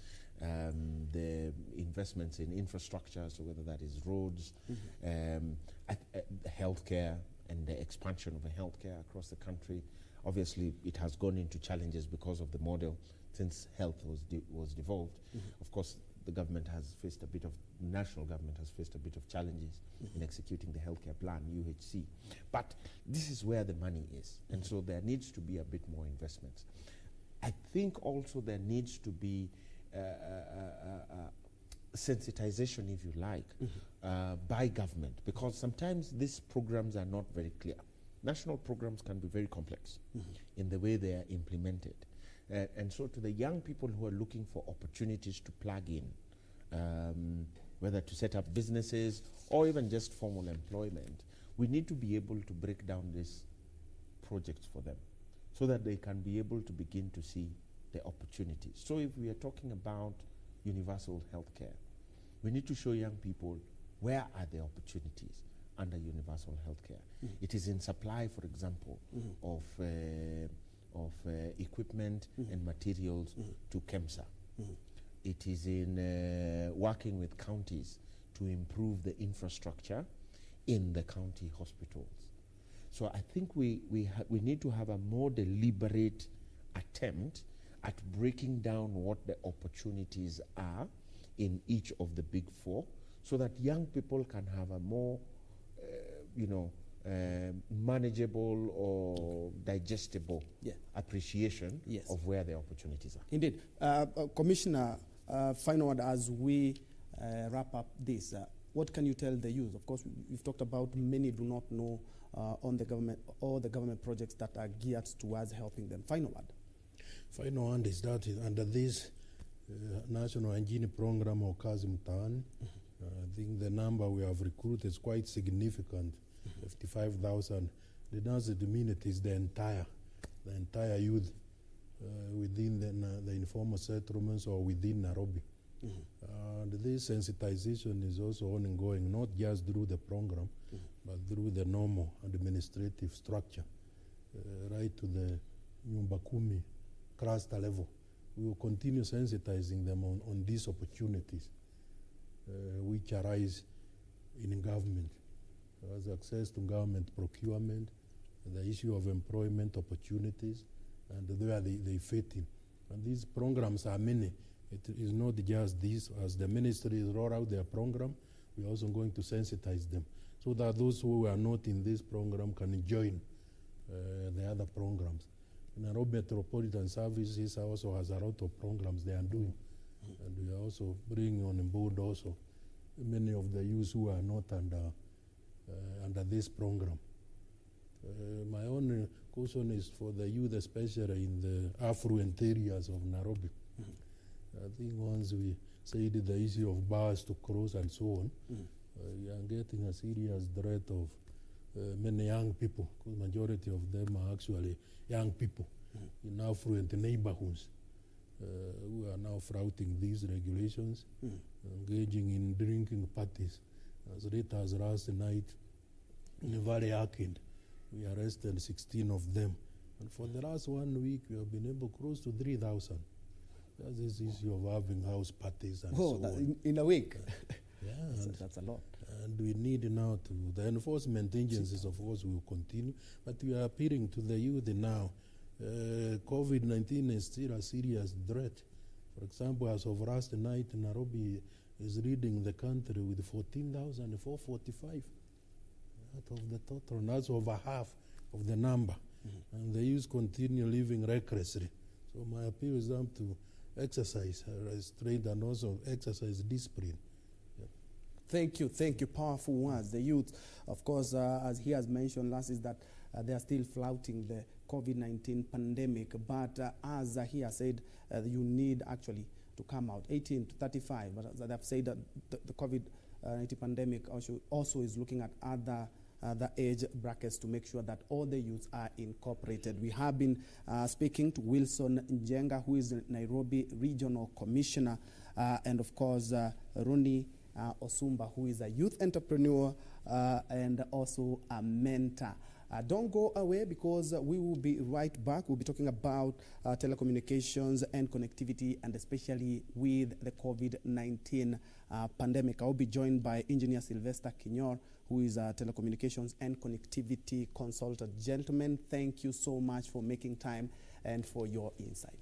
Speaker 1: the investments in infrastructure, so whether that is roads, healthcare, and the expansion of healthcare across the country. Obviously, it has gone into challenges because of the model since health was devolved. Of course, the government has faced national government has faced a bit of challenges in executing the healthcare plan, UHC. But this is where the money is. And so there needs to be a bit more investments. I think also there needs to be sensitization, if you like, by government, because sometimes these programs are not very clear. National programs can be very complex in the way they are implemented. And so to the young people who are looking for opportunities to plug in, whether to set up businesses or even just formal employment, we need to be able to break down these projects for them so that they can be able to begin to see the opportunities. So if we are talking about universal healthcare, we need to show young people where are the opportunities under universal healthcare. It is in supply, for example, of equipment and materials to KEMSA. It is in working with counties to improve the infrastructure in the county hospitals. So I think we need to have a more deliberate attempt at breaking down what the opportunities are in each of the Big Four, so that young people can have a more, manageable or digestible appreciation of where the opportunities are.
Speaker 2: Indeed. Commissioner, final word as we wrap up this. What can you tell the youth? Of course, we've talked about many do not know on the government, all the government projects that are geared towards helping them. Final word.
Speaker 3: Final one is that under this National Engineering Program or Kazi Mtaani, I think the number we have recruited is quite significant, 55,000. It doesn't mean it is the entire youth within the informal settlements or within Nairobi. And this sensitization is also ongoing, not just through the program, but through the normal administrative structure, right to the Nyumba Kumi cluster level. We will continue sensitizing them on these opportunities which arise in government, as access to government procurement, the issue of employment opportunities, and where they fit in. And these programs are many. It is not just this. As the ministries roll out their program, we are also going to sensitize them so that those who are not in this program can join the other programs. Nairobi Metropolitan Services also has a lot of programs they are doing. And we are also bringing on board also many of the youth who are not under this program. My own caution is for the youth, especially in the affluent areas of Nairobi. I think once we said the issue of bars to cross and so on, we are getting a serious threat of many young people, because majority of them are actually young people in affluent neighborhoods who are now flouting these regulations, engaging in drinking parties. As late as last night in the Valley Arcade, we arrested 16 of them, And for the last 1 week, we have been able close to 3,000. That's this issue of having house parties and so on.
Speaker 2: In a week?
Speaker 3: Yeah,
Speaker 2: that's a lot.
Speaker 3: And we need now the enforcement agencies, of course, will continue, but we are appealing to the youth now. COVID-19 is still a serious threat. For example, as of last night, Nairobi is leading the country with 14,445 out of the total, and that's over half of the number. And the youth continue living recklessly. So my appeal is them to exercise restraint and also exercise discipline.
Speaker 2: Thank you. Powerful words. The youth, of course, as he has mentioned last, is that they are still flouting the COVID-19 pandemic. But as he has said, you need actually to come out 18 to 35. But as I've said, that the COVID-19 pandemic also is looking at other age brackets to make sure that all the youths are incorporated. We have been speaking to Wilson Njenga, who is the Nairobi Regional Commissioner, and of course, Roni Osumba, who is a youth entrepreneur and also a mentor. Don't go away, because we will be right back. We'll be talking about telecommunications and connectivity, and especially with the COVID-19 pandemic. I'll be joined by Engineer Sylvester Kinyor, who is a telecommunications and connectivity consultant. Gentlemen, thank you so much for making time and for your insight.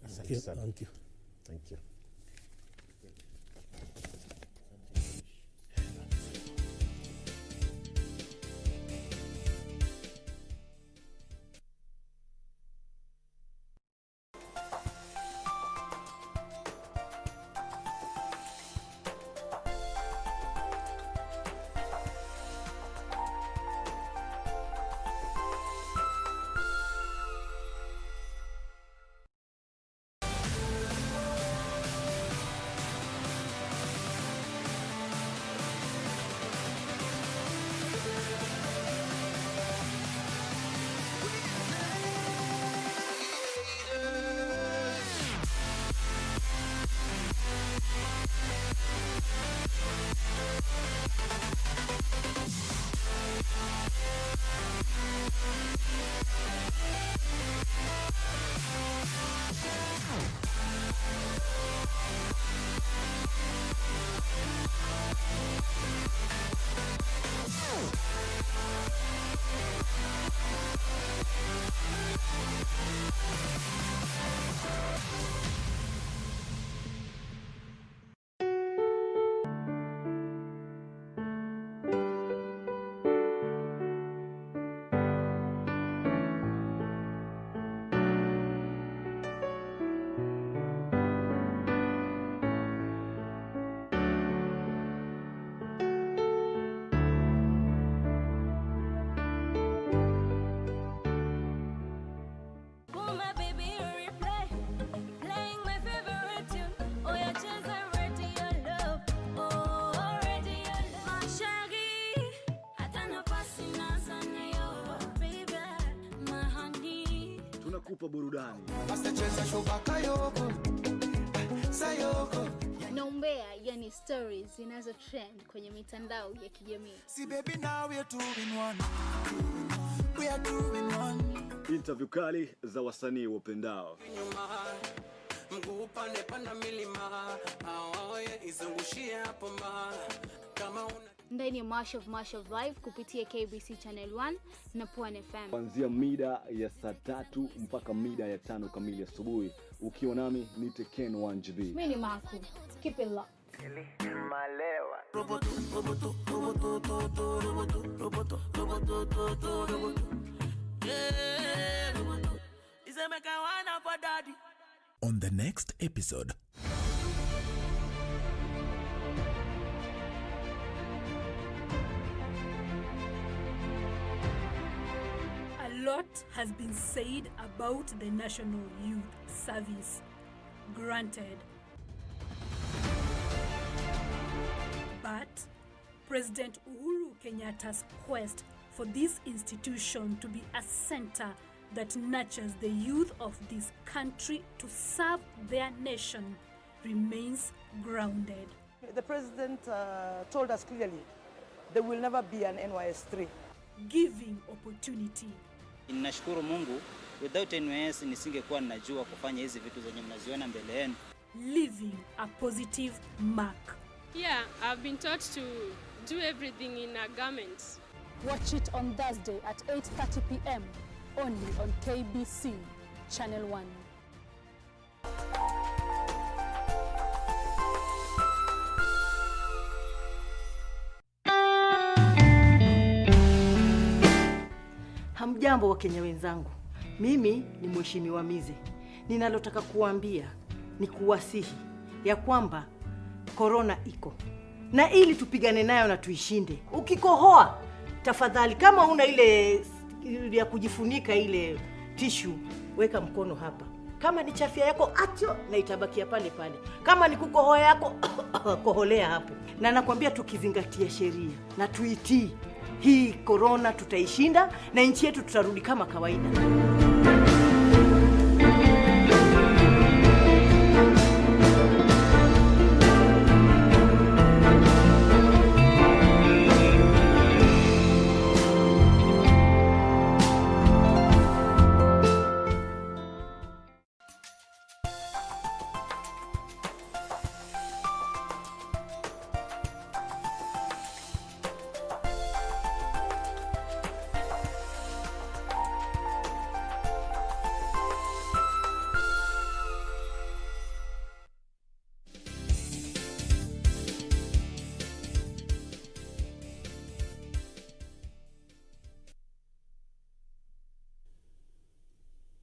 Speaker 3: Thank you. Thank you.
Speaker 1: Thank you.
Speaker 4: Tunakupa burudani.
Speaker 5: Na umbea, yani stories zinazo trend kwenye mitandao ya kijamii.
Speaker 6: See baby, now we are two in one. We are two in one.
Speaker 4: Interview kali za wasanii wapendao.
Speaker 6: Mguu pande panda milima. Aoye izungushie hapo ma. Kama una
Speaker 5: Ndani ya March of Life kupitia KBC Channel 1 na Pwani FM.
Speaker 4: Kuanzia mida ya saa 3 mpaka mida ya 5 kamili asubuhi. Ukiwa nami ni Teken 1GB.
Speaker 5: Mimi ni Marco. Keep it locked.
Speaker 7: On the next episode,
Speaker 8: a lot has been said about the National Youth Service. Granted. But President Uhuru Kenyatta's quest for this institution to be a center that nurtures the youth of this country to serve their nation remains grounded.
Speaker 9: The president told us clearly there will never be an NYS 3.
Speaker 8: Giving opportunity
Speaker 10: Ninashukuru Mungu, without NYS nisingekuwa ninajua kufanya hizi vitu zenye mnaziona mbele yenu.
Speaker 8: Leaving a positive mark.
Speaker 11: Yeah, I've been taught to do everything in a garment.
Speaker 12: Watch it on Thursday at 8:30 p.m. only on KBC Channel 1.
Speaker 13: Hamjambo wa Kenya wenzangu. Mimi ni Mheshimiwa Mize. Ninalotaka kuambia ni kuwasihi ya kwamba korona iko. Na ili tupigane nayo na tuishinde. Ukikohoa, tafadhali kama una ile ya kujifunika ile tissue, weka mkono hapa. Kama ni chafya yako acho na itabakia pale pale. Kama ni kukohoa yako koholea hapo. Na nakwambia tukizingatia sheria na tuitii, hii korona tutaishinda na nchi yetu tutarudi kama kawaida.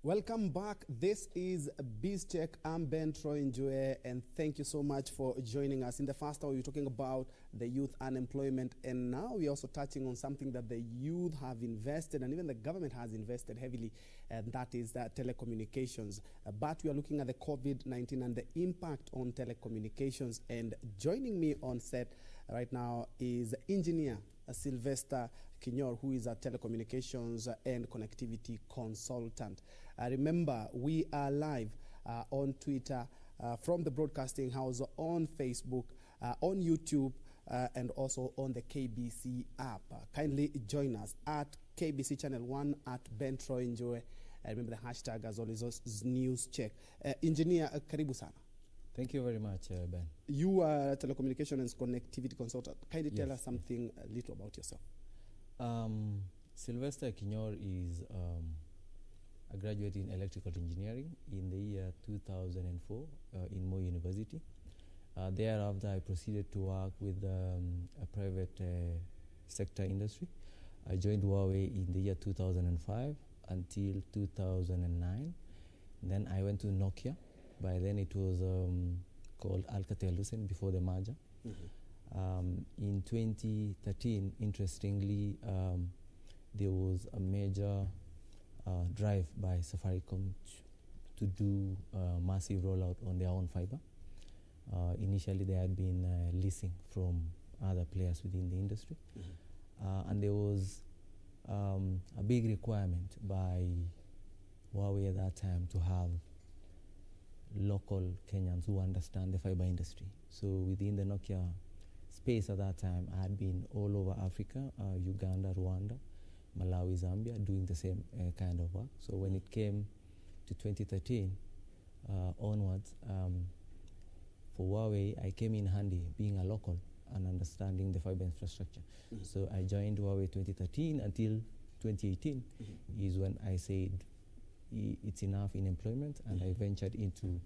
Speaker 2: Welcome back. This is BizCheck. I'm Ben Troy Njue, and thank you so much for joining us. In the first hour, we were talking about the youth unemployment, and now we're also touching on something that the youth have invested, and even the government has invested heavily, and that is telecommunications. But we are looking at the COVID-19 and the impact on telecommunications, and joining me on set right now is engineer Sylvester Kinyor, who is a telecommunications and connectivity consultant. Remember, we are live on Twitter, from the Broadcasting House, on Facebook, on YouTube, and also on the KBC app. Kindly join us at KBC Channel 1 at Ben Troy Njue. Remember the hashtag as always is news check. Engineer, karibu sana.
Speaker 14: Thank you very much, Ben.
Speaker 2: You are a telecommunication and connectivity consultant. Kindly tell us
Speaker 14: Yes.
Speaker 2: something a little about yourself.
Speaker 14: Sylvester Kinyor is a graduate in electrical engineering in the year 2004 in Moi University. Thereafter, I proceeded to work with a private sector industry. I joined Huawei in the year 2005 until 2009. Then I went to Nokia. By then it was called Alcatel-Lucent before the merger. In 2013, interestingly, there was a major drive by Safaricom to do a massive rollout on their own fiber. Initially, they had been leasing from other players within the industry. And there was a big requirement by Huawei at that time to have local Kenyans who understand the fiber industry. So within the Nokia space at that time, I had been all over Africa, Uganda, Rwanda, Malawi, Zambia, doing the same kind of work. So when it came to 2013 onwards, for Huawei, I came in handy being a local and understanding the fiber infrastructure. So I joined Huawei 2013 until 2018 is when I said it's enough in employment, and I ventured into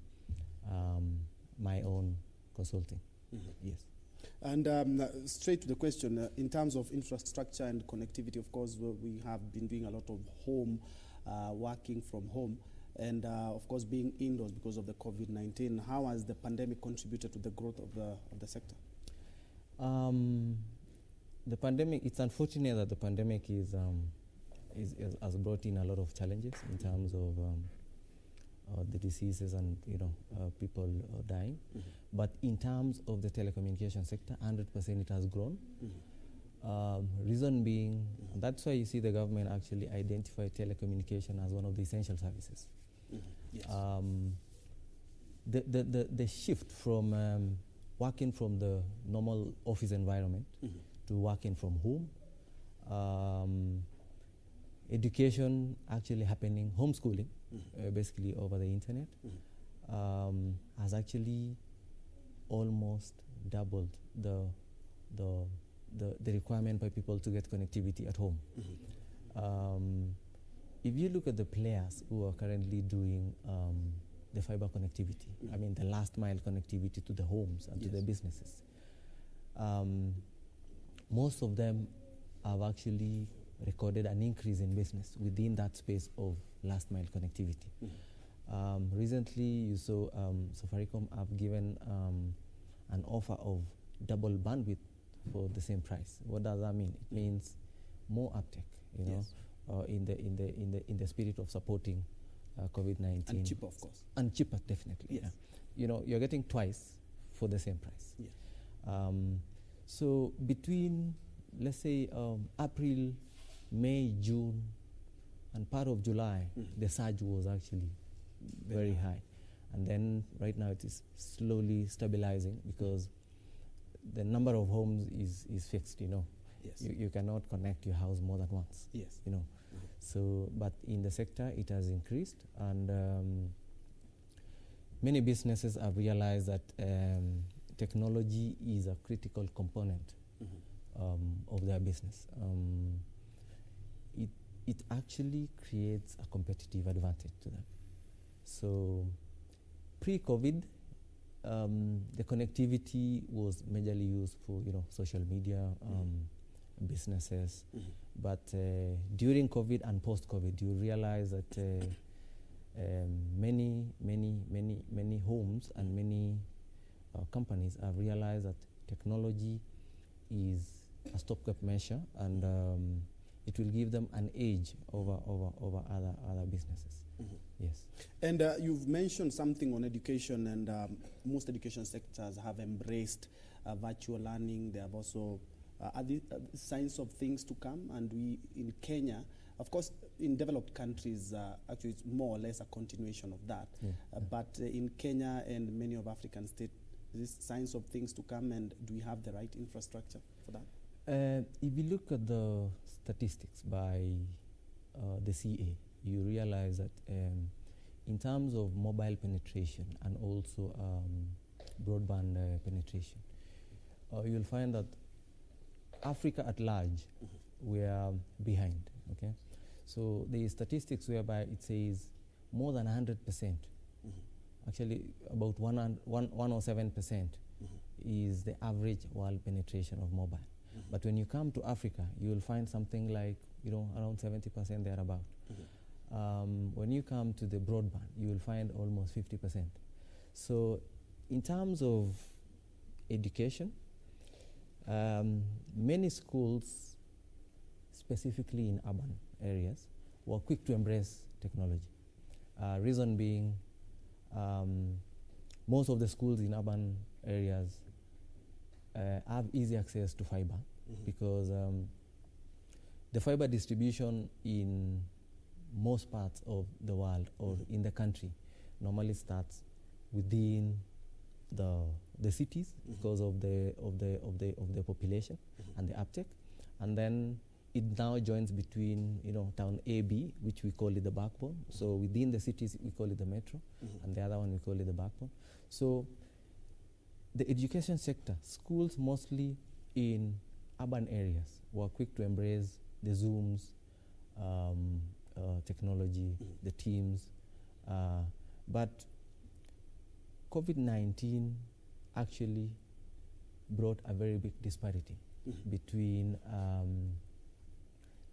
Speaker 14: my own consulting. Yes.
Speaker 2: And straight to the question, in terms of infrastructure and connectivity, of course, we have been doing a lot of home, working from home, and of course being indoors because of the COVID-19. How has the pandemic contributed to the growth of the sector?
Speaker 14: The pandemic, it's unfortunate that the pandemic has brought in a lot of challenges in terms of the diseases and people dying. But in terms of the telecommunication sector, 100% it has grown. Reason being, that's why you see the government actually identify telecommunication as one of the essential services.
Speaker 2: Yes.
Speaker 14: The shift from working from the normal office environment to working from home education actually happening, homeschooling, basically over the internet, has actually almost doubled the requirement by people to get connectivity at home. If you look at the players who are currently doing the fiber connectivity, I mean the last mile connectivity to the homes and to the businesses, most of them have actually recorded an increase in business within that space of last mile connectivity. Recently, you saw Safaricom have given an offer of double bandwidth for the same price. What does that mean? It means more uptake, you know, in the spirit of supporting COVID-19.
Speaker 2: And cheaper, of course.
Speaker 14: And cheaper, definitely.
Speaker 2: Yes.
Speaker 14: Yeah. You know, you're getting twice for the same price.
Speaker 2: Yeah.
Speaker 14: So between, let's say, April, May, June, and part of July, the surge was actually very high. And then right now it is slowly stabilizing because the number of homes is fixed, you know.
Speaker 2: Yes.
Speaker 14: You cannot connect your house more than once.
Speaker 2: Yes.
Speaker 14: You know. So, but in the sector it has increased, and many businesses have realized that technology is a critical component of their business. It actually creates a competitive advantage to them. So pre-COVID, the connectivity was majorly used for, you know, social media, businesses. But during COVID and post-COVID, you realize that many homes and many companies have realized that technology is a stopgap measure, and it will give them an edge over other businesses. Yes.
Speaker 2: And you've mentioned something on education, and most education sectors have embraced virtual learning. They have also are the signs of things to come, and we in Kenya, of course, in developed countries, actually it's more or less a continuation of that. But in Kenya and many of African states, these signs of things to come, and do we have the right infrastructure for that?
Speaker 14: If you look at the statistics by the CA, you realize that in terms of mobile penetration and also broadband penetration, you'll find that Africa at large, we are behind, okay? So the statistics whereby it says more than 100%, actually about 107% is the average world penetration of mobile. But when you come to Africa, you will find something like, you know, around 70% thereabout. When you come to the broadband, you will find almost 50%. So in terms of education, many schools, specifically in urban areas, were quick to embrace technology. Reason being, most of the schools in urban areas have easy access to fiber because the fiber distribution in most parts of the world or in the country normally starts within the cities because of the population and the uptake, and then it now joins between, you know, town A, B, which we call it the backbone. So within the cities we call it the metro, and the other one we call it the backbone. So the education sector, schools mostly in urban areas were quick to embrace the Zooms, technology, the Teams, but COVID-19 actually brought a very big disparity between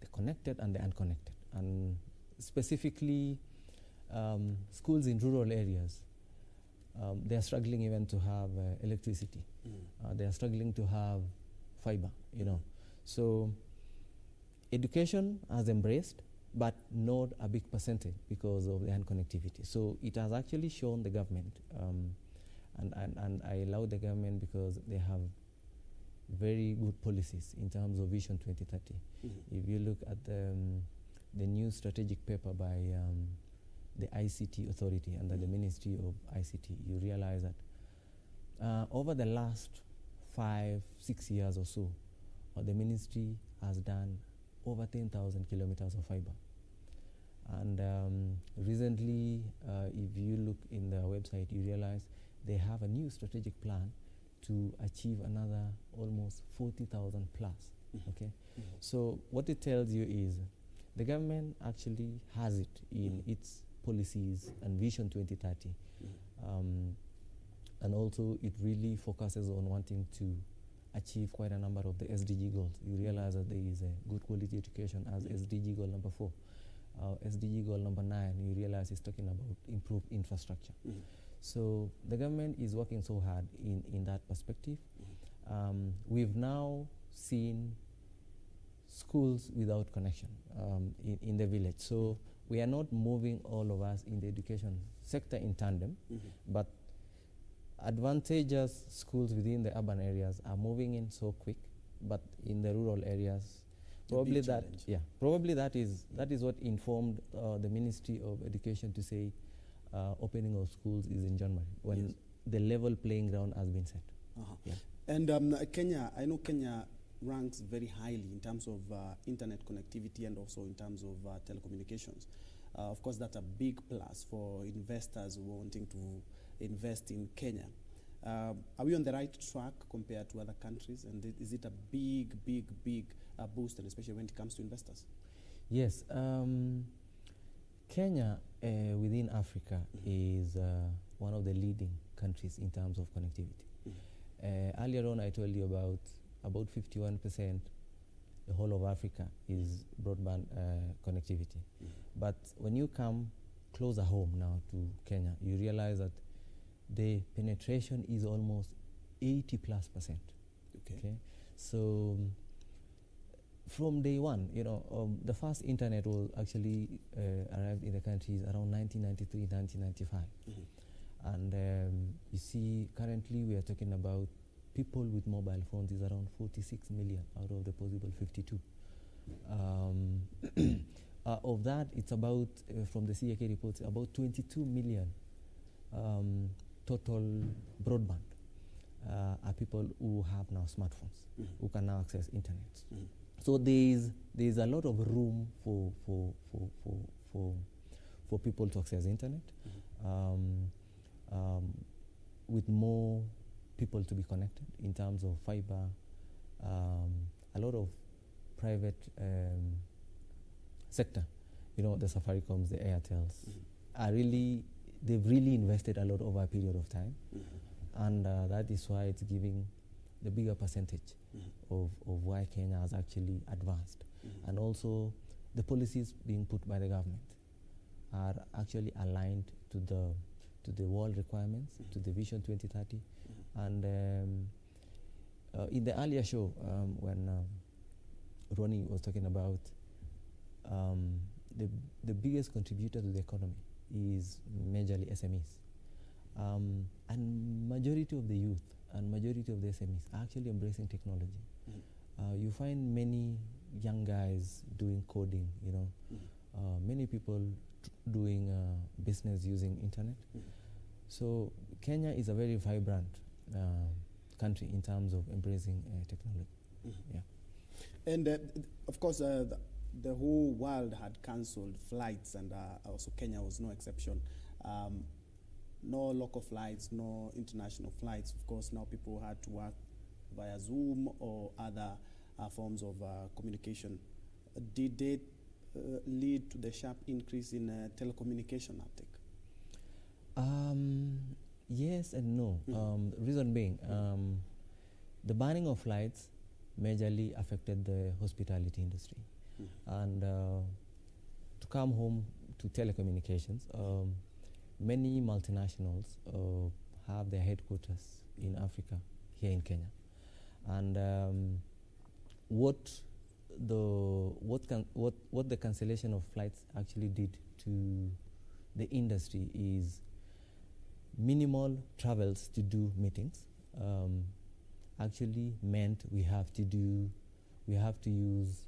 Speaker 14: the connected and the unconnected, and specifically schools in rural areas. They are struggling even to have electricity. They are struggling to have fiber, you know. So education has embraced, but not a big percentage because of the unconnectivity. So it has actually shown the government, and I allow the government because they have very good policies in terms of Vision 2030. If you look at the new strategic paper by the ICT authority under the Ministry of ICT, you realize that over the last 5-6 years or so, the ministry has done over 10,000 kilometers of fiber And recently, if you look in their website, you realize they have a new strategic plan to achieve another almost 40,000 plus. Okay, so what it tells you is the government actually has it in its policies and Vision 2030, and also it really focuses on wanting to achieve quite a number of the SDG goals. You realize that there is a good quality education as SDG goal number 4. SDG goal number 9, you realize is talking about improved infrastructure. So the government is working so hard in that perspective. We've now seen schools without connection in the village. So we are not moving all of us in the education sector in tandem, but advantageous schools within the urban areas are moving in so quick, but in the rural areas, probably that is what informed the Ministry of Education to say opening of schools is in January, when the level playing ground has been set.
Speaker 2: And Kenya, I know Kenya ranks very highly in terms of internet connectivity and also in terms of telecommunications. Of course, that's a big plus for investors wanting to invest in Kenya. Are we on the right track compared to other countries? And is it a big boost, and especially when it comes to investors?
Speaker 14: Yes. Kenya within Africa is one of the leading countries in terms of connectivity. Earlier on, I told you about 51%, the whole of Africa is broadband connectivity. But when you come closer home now to Kenya, you realize that the penetration is almost 80+%. Okay. So from day one, the first internet will actually arrived in the countries around 1993, 1995. And you see, currently we are talking about people with mobile phones is around 46 million out of the possible 52. Of that, it's about, from the CAK reports, about 22 million total broadband are people who have now smartphones, who can now access internet. So there's a lot of room for people to access internet, with more people to be connected in terms of fiber. A lot of private sector, the Safaricom's, the Airtels, they've really invested a lot over a period of time, and that is why it's giving the bigger percentage of why Kenya has actually advanced. And also the policies being put by the government are actually aligned to the world requirements, to the Vision 2030. And in the earlier show, when Ronnie was talking about the biggest contributor to the economy is majorly SMEs. And majority of the youth and majority of the SMEs are actually embracing technology. You find many young guys doing coding, many people doing business using internet. So Kenya is a very vibrant country in terms of embracing technology.
Speaker 2: And of course, the whole world had cancelled flights, and also Kenya was no exception. No local flights, no international flights. Of course, now people had to work via Zoom or other forms of communication. Did it lead to the sharp increase in telecommunication uptake?
Speaker 14: Yes and no. Reason being, the banning of flights majorly affected the hospitality industry. And to come home to telecommunications, many multinationals have their headquarters in Africa, here in Kenya. And what the cancellation of flights actually did to the industry is minimal travels to do meetings. Actually meant we have to use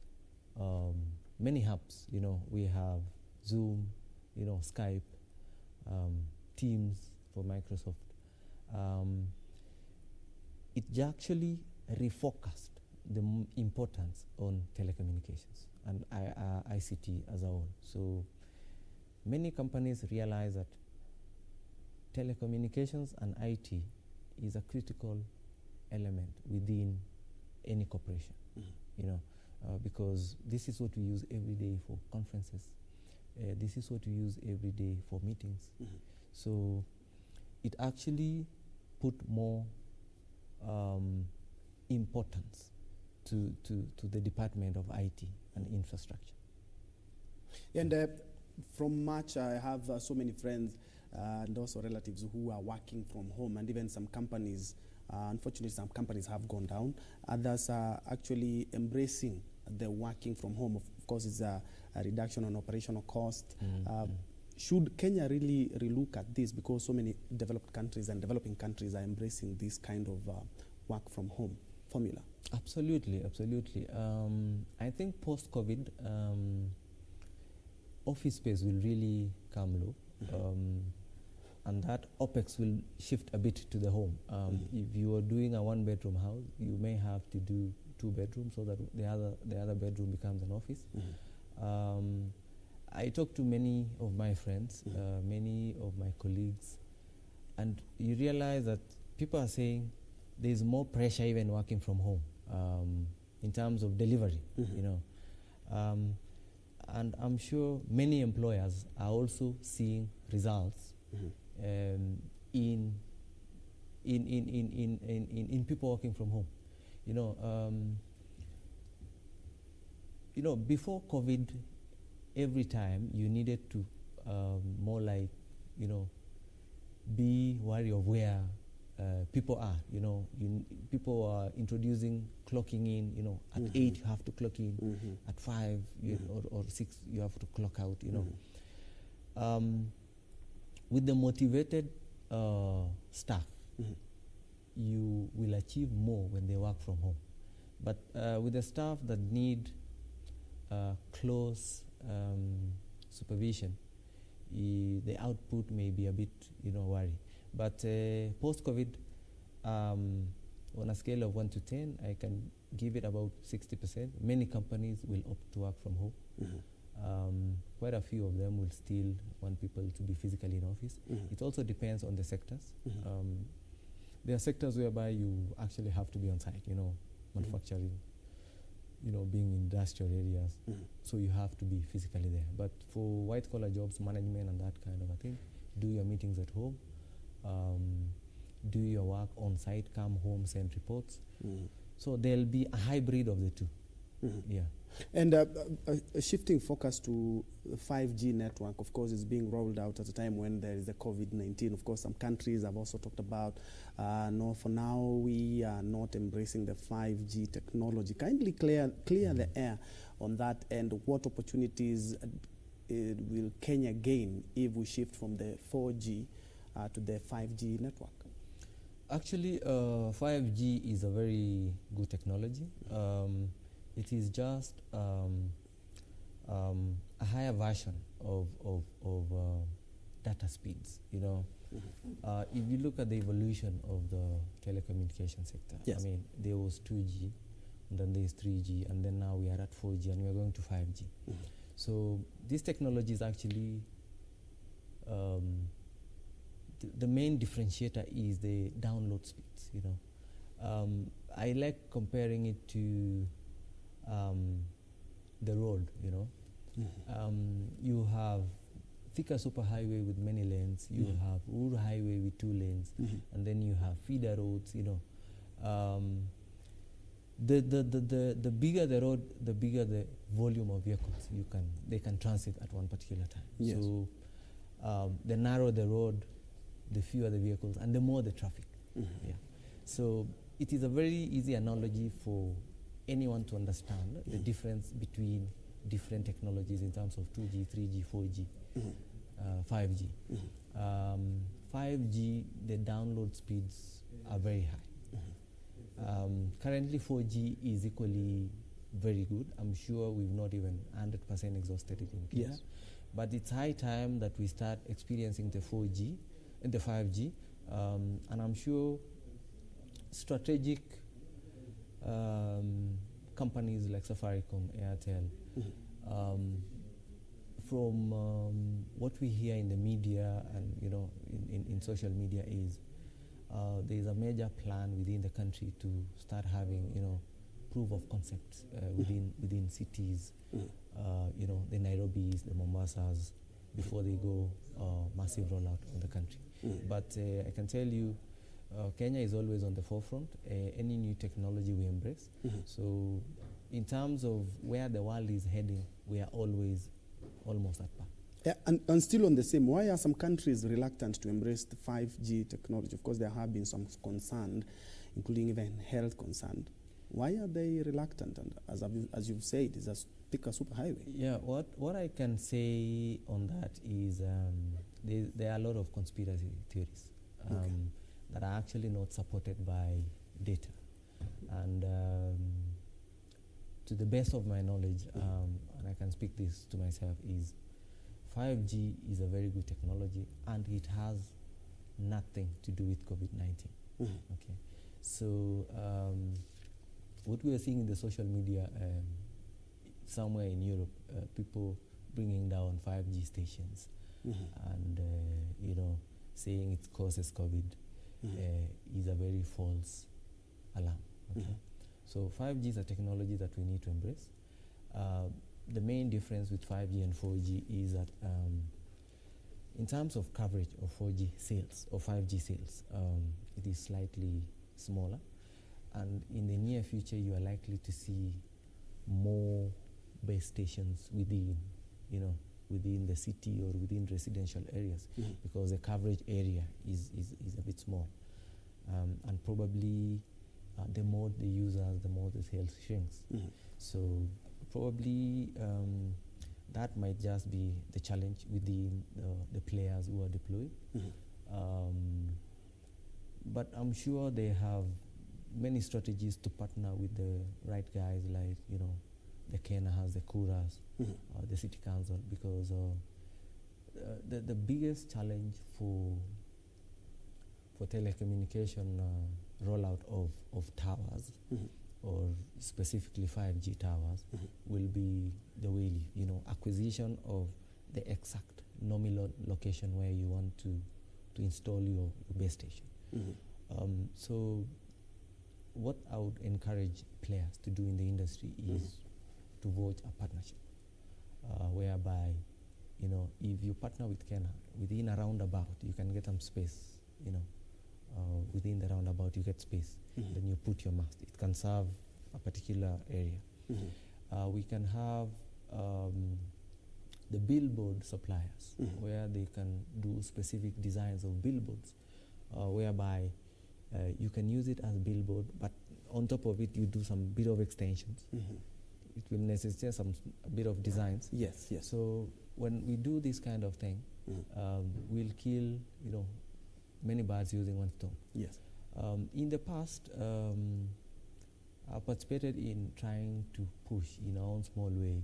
Speaker 14: many hubs. We have Zoom, Skype, Teams for Microsoft. It actually refocused the importance on telecommunications and ICT as a whole. So many companies realize that telecommunications and IT is a critical element within any corporation, you know, because this is what we use every day for conferences. This is what we use every day for meetings. So it actually put more importance to the Department of IT and Infrastructure.
Speaker 2: And from March, I have so many friends and also relatives who are working from home, and even some companies, unfortunately, some companies have gone down. Others are actually embracing the working from home. Of course, it's a reduction on operational cost. Should Kenya really relook at this, because so many developed countries and developing countries are embracing this kind of work from home formula?
Speaker 14: Absolutely, absolutely. I think post-COVID, office space will really come low, and that OPEX will shift a bit to the home. If you are doing a one-bedroom house, you may have to do 2 bedrooms so that the other bedroom becomes an office. I talk to many of my friends, many of my colleagues, and you realize that people are saying there's more pressure even working from home in terms of delivery, you know. And I'm sure many employers are also seeing results in people working from home. You know, before COVID, every time you needed to more like, you know, be wary of where people are. You know, people are introducing clocking in. You know, at 8 you have to clock in, at 5 or 6 you have to clock out. You know, with the motivated staff, you will achieve more when they work from home. But with the staff that need close supervision, the output may be a bit, you know, worry. But post-COVID, on a scale of 1 to 10, I can give it about 60%. Many companies will opt to work from home. Quite a few of them will still want people to be physically in office. It also depends on the sectors. There are sectors whereby you actually have to be on site, you know, manufacturing, you know, being in industrial areas. So you have to be physically there. But for white-collar jobs, management and that kind of a thing, do your meetings at home, do your work on site, come home, send reports. So there'll be a hybrid of the two. Yeah.
Speaker 2: And shifting focus to 5G network, of course, is being rolled out at a time when there is the COVID-19. Of course, some countries have also talked about, no, for now we are not embracing the 5G technology. Kindly clear the air on that, and what opportunities will Kenya gain if we shift from the 4G to the 5G network?
Speaker 14: Actually, 5G is a very good technology. It is just a higher version of data speeds. You know, if you look at the evolution of the telecommunication sector, I mean, there was 2G, and then there's 3G, and then now we are at 4G, and we are going to 5G. So this technology is actually the main differentiator is the download speeds. You know, I like comparing it to the road. You know, you have Thika Superhighway with many lanes. You have Uru Highway with 2 lanes, and then you have feeder roads. You know, the bigger the road, the bigger the volume of vehicles they can transit at one particular time. So the narrower the road, the fewer the vehicles, and the more the traffic. Yeah. So it is a very easy analogy for anyone to understand the difference between different technologies in terms of 2G, 3G, 4G, 5G. 5G, the download speeds are very high. Currently, 4G is equally very good. I'm sure we've not even 100% exhausted it in Kenya. But it's high time that we start experiencing the 4G and the 5G. And I'm sure strategic companies like Safaricom, Airtel, from what we hear in the media and in social media is there is a major plan within the country to start having proof of concepts within cities, the Nairobis, the Mombasas, before they go massive rollout on the country. But I can tell you, Kenya is always on the forefront. Any new technology we embrace. So in terms of where the world is heading, we are always almost at par.
Speaker 2: Yeah, and still on the same, why are some countries reluctant to embrace the 5G technology? Of course, there have been some concern, including even health concern. Why are they reluctant? And as you've said, it's a pick a superhighway.
Speaker 14: Yeah, what I can say on that is there are a lot of conspiracy theories that are actually not supported by data. And to the best of my knowledge, and I can speak this to myself, is 5G is a very good technology, and it has nothing to do with COVID-19. Okay, so what we are seeing in the social media, somewhere in Europe, people bringing down 5G stations and saying it causes COVID is a very false alarm. Okay, so 5G is a technology that we need to embrace. The main difference with 5G and 4G is that in terms of coverage of 4G sales or 5G sales, it is slightly smaller, and in the near future you are likely to see more base stations within the city or within residential areas, because the coverage area is a bit small, and probably the more the users, the more the sales shrinks. So probably that might just be the challenge within the players who are deployed. But I'm sure they have many strategies to partner with the right guys, like the Kenahas, the Kuras, the City Council, because the biggest challenge for telecommunication rollout of towers, or specifically 5G towers, will be the wheelie, acquisition of the exact nominal location where you want to install your base station. So what I would encourage players to do in the industry is to forge a partnership, whereby, if you partner with Kena, within a roundabout, you can get some space, within the roundabout you get space, then you put your mast. It can serve a particular area. We can have the billboard suppliers, where they can do specific designs of billboards, whereby you can use it as billboard, but on top of it you do some bit of extensions. It will necessitate a bit of designs.
Speaker 2: Yes.
Speaker 14: So when we do this kind of thing, we'll kill many birds using one stone.
Speaker 2: Yes.
Speaker 14: In the past, I participated in trying to push in our own small way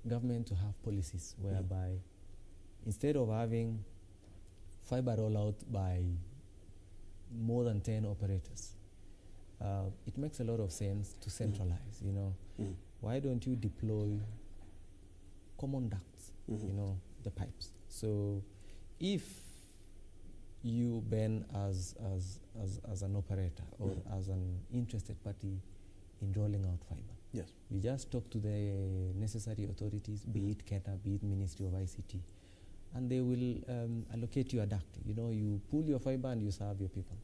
Speaker 14: government to have policies whereby instead of having fiber rollout by more than 10 operators, it makes a lot of sense to centralize. Why don't you deploy common ducts, the pipes? So if you, Ben, as an operator or as an interested party in rolling out fiber,
Speaker 2: yes,
Speaker 14: you just talk to the necessary authorities, be it Kenya, be it Ministry of ICT, and they will allocate you a duct. You pull your fiber and you serve your people.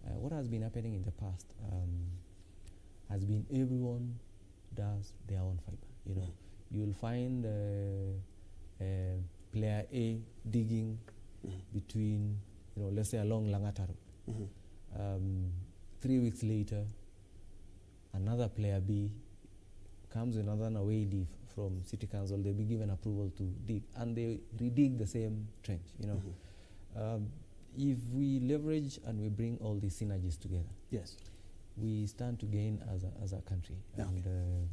Speaker 14: What has been happening in the past has been everyone does their own fiber. You'll find player A digging between, let's say along Langata Road. 3 weeks later, another player B comes with another away leave from City Council. They'll be given approval to dig, and they redig the same trench. If we leverage and we bring all these synergies together,
Speaker 2: yes,
Speaker 14: we stand to gain as a country.
Speaker 2: Okay.
Speaker 14: And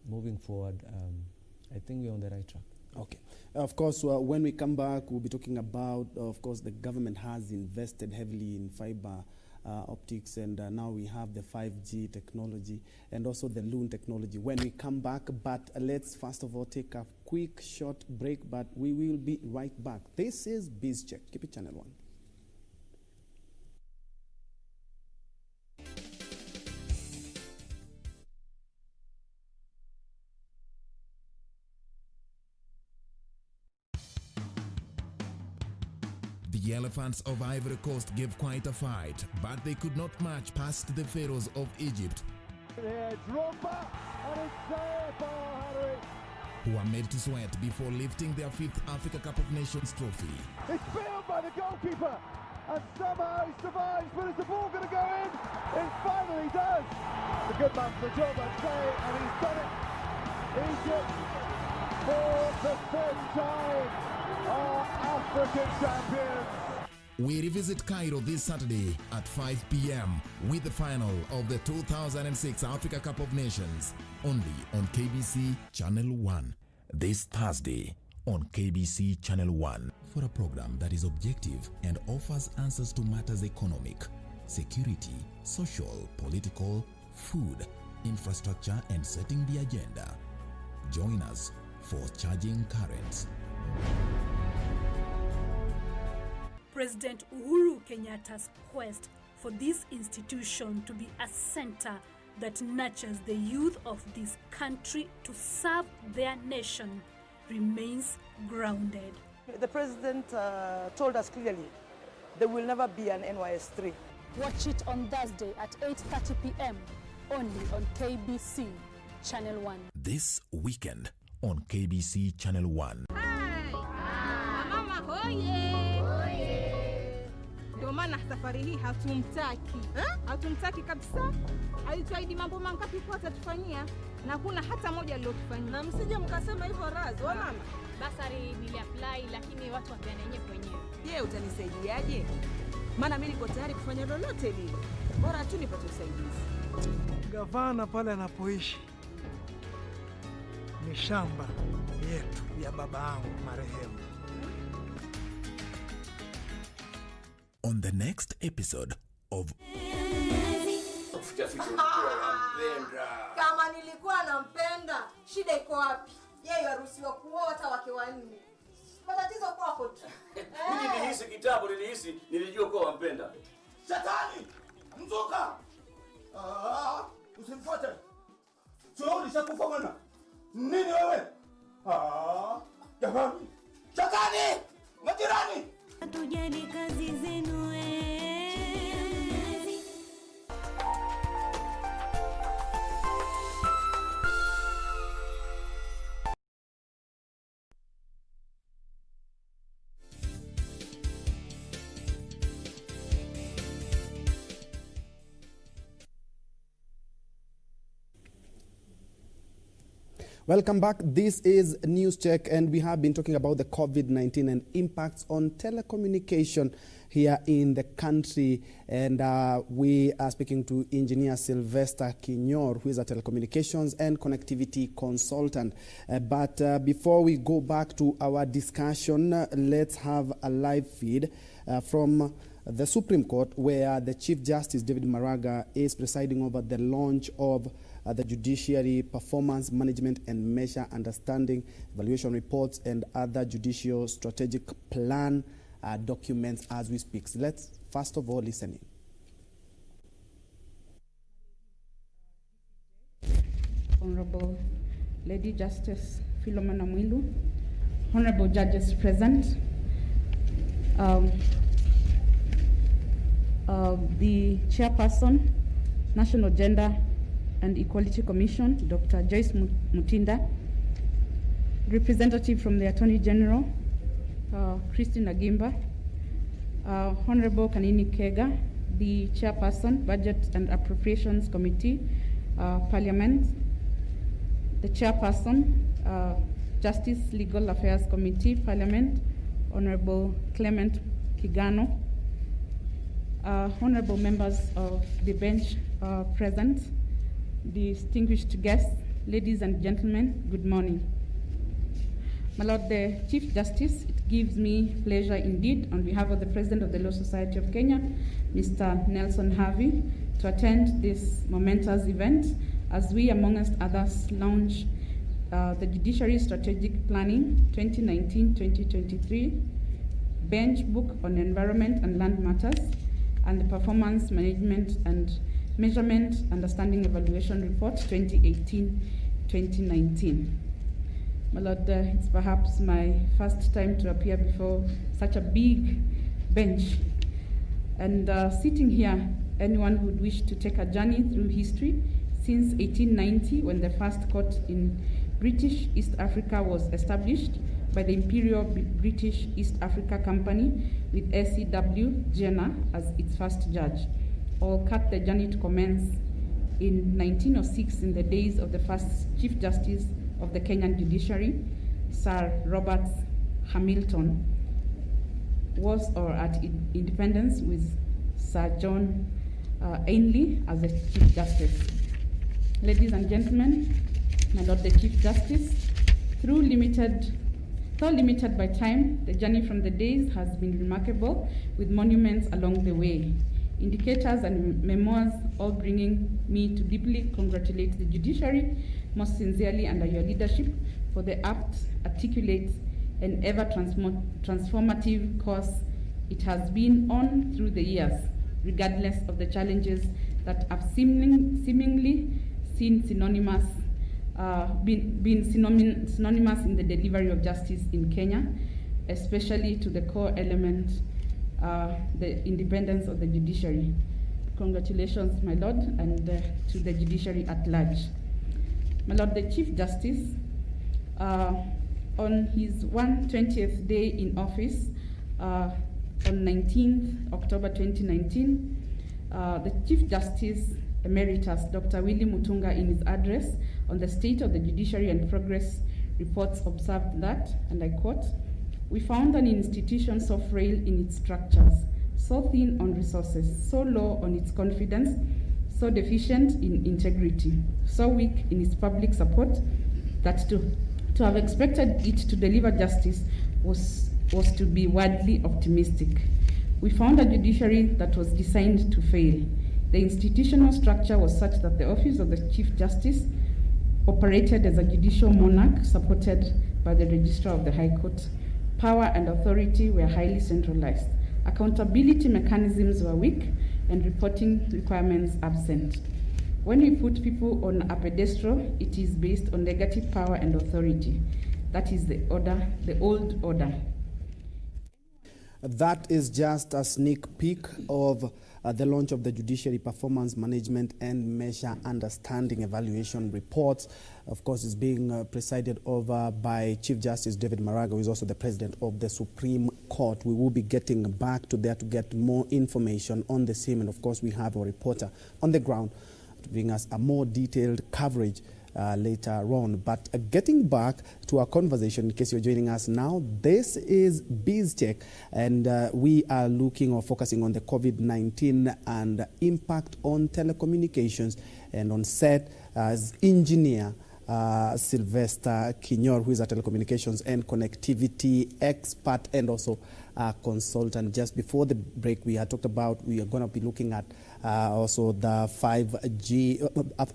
Speaker 14: moving forward, I think we're on the right track.
Speaker 2: Okay. Of course, when we come back, we'll be talking about, of course, the government has invested heavily in fiber optics, and now we have the 5G technology and also the loon technology when we come back. But let's first of all take a quick short break, but we will be right back. This is BizCheck. Keep it Channel 1.
Speaker 7: The elephants of Ivory Coast gave quite a fight, but they could not match past the pharaohs of Egypt, who are made to sweat before lifting their 5th Africa Cup of Nations trophy.
Speaker 15: It's failed by the goalkeeper, and somehow he survives, but is the ball going to go in? It finally does. The good man for the job, I'd say, and he's done it. Egypt, for the 5th time, are African champions.
Speaker 7: We revisit Cairo this Saturday at 5 p.m. with the final of the 2006 Africa Cup of Nations, only on KBC Channel 1. This Thursday on KBC Channel 1 for a program that is objective and offers answers to matters economic, security, social, political, food, infrastructure, and setting the agenda. Join us for Charging Currents.
Speaker 8: President Uhuru Kenyatta's quest for this institution to be a center that nurtures the youth of this country to serve their nation remains grounded.
Speaker 9: The president told us clearly there will never be an NYS3.
Speaker 12: Watch it on Thursday at 8:30 p.m. only on KBC Channel 1.
Speaker 7: This weekend on KBC Channel 1.
Speaker 16: Mama hoye. Ndio maana safari hii hatumtaki. Hatumtaki kabisa. Alituahidi mambo mangapi kwa atatufanyia na kuna hata moja aliyotufanyia. Na msije mkasema hivyo Raz, wa mama.
Speaker 17: Basari niliapply lakini watu wakiana yenyewe kwenyewe.
Speaker 16: Je, utanisaidiaje? Maana mimi niko tayari kufanya lolote lile. Bora tu nipate usaidizi.
Speaker 18: Gavana pale anapoishi ni shamba yetu ya baba yangu marehemu.
Speaker 7: On the next episode of
Speaker 19: Kama nilikuwa nampenda, shida iko wapi? Yeye yaruhusiwa kuoa hata wake wanne. Matatizo kwako tu.
Speaker 20: Mimi nilihisi kitabu, nilijua kwa wampenda. Shetani! Mzuka! Usimfuate. Sio ulishakufa bwana. Nini wewe? Jamani. Shetani! Majirani!
Speaker 21: Hatujali kazi zenu
Speaker 2: Welcome back. This is News Check, and we have been talking about the COVID-19 and impacts on telecommunication here in the country. And we are speaking to Engineer Sylvester Kinyor, who is a telecommunications and connectivity consultant. But before we go back to our discussion, let's have a live feed from the Supreme Court, where the Chief Justice David Maraga is presiding over the launch of the Judiciary Performance Management and Measure Understanding Evaluation Reports and other judicial strategic plan documents as we speak. So let's first of all listen
Speaker 22: in. Honorable Lady Justice Philomena Mwilu, honorable judges present, the chairperson, National Gender and Equality Commission, Dr. Joyce Mutinda, representative from the Attorney General, Christine Agimba, Honorable Kanini Kega, the chairperson, Budget and Appropriations Committee, Parliament, the chairperson, Justice Legal Affairs Committee, Parliament, Honorable Clement Kigano, honorable members of the bench present, distinguished guests, ladies and gentlemen, good morning. My Lord the Chief Justice, it gives me pleasure indeed, on behalf of the President of the Law Society of Kenya, Mr. Nelson Harvey, to attend this momentous event as we, amongst others, launch the Judiciary Strategic Planning 2019-2023, Bench Book on Environment and Land Matters, and the Performance Management and Measurement Understanding Evaluation Report 2018-2019. My Lord, it's perhaps my first time to appear before such a big bench. And sitting here, anyone who would wish to take a journey through history since 1890, when the first court in British East Africa was established by the Imperial British East Africa Company with SCW Jenner as its first judge. Or cut the journey to commence in 1906 in the days of the first Chief Justice of the Kenyan Judiciary, Sir Robert Hamilton, was or at independence with Sir John Ainley as the Chief Justice. Ladies and gentlemen, my Lord the Chief Justice, though limited by time, the journey from the days has been remarkable, with monuments along the way, indicators and memoirs, all bringing me to deeply congratulate the judiciary most sincerely under your leadership for the apt, articulate, and ever transformative course it has been on through the years, regardless of the challenges that have seemingly been synonymous in the delivery of justice in Kenya, especially to the core element, the independence of the judiciary. Congratulations, my Lord, and to the judiciary at large. My Lord, the Chief Justice, on his 120th day in office, on 19th October 2019, the Chief Justice Emeritus, Dr. Willy Mutunga, in his address on the state of the judiciary and progress reports, observed that, and I quote, "We found an institution so frail in its structures, so thin on resources, so low on its confidence, so deficient in integrity, so weak in its public support, that to have expected it to deliver justice was to be wildly optimistic. We found a judiciary that was designed to fail. The institutional structure was such that the office of the Chief Justice operated as a judicial monarch supported by the Registrar of the High Court. Power and authority were highly centralized. Accountability mechanisms were weak and reporting requirements absent. When we put people on a pedestal, it is based on negative power and authority. That is the order, the old order."
Speaker 2: That is just a sneak peek of the launch of the Judiciary Performance Management and Measure Understanding Evaluation Reports. Of course, it's being presided over by Chief Justice David Maraga, who is also the President of the Supreme Court. We will be getting back to there to get more information on the same. And of course, we have a reporter on the ground to bring us a more detailed coverage later on. But getting back to our conversation, in case you're joining us now, this is BizTech, and we are looking or focusing on the COVID-19 and impact on telecommunications. And on set as engineer Sylvester Kinyor, who is a telecommunications and connectivity expert and also a consultant. Just before the break, we had talked about we are going to be looking at also the 5G.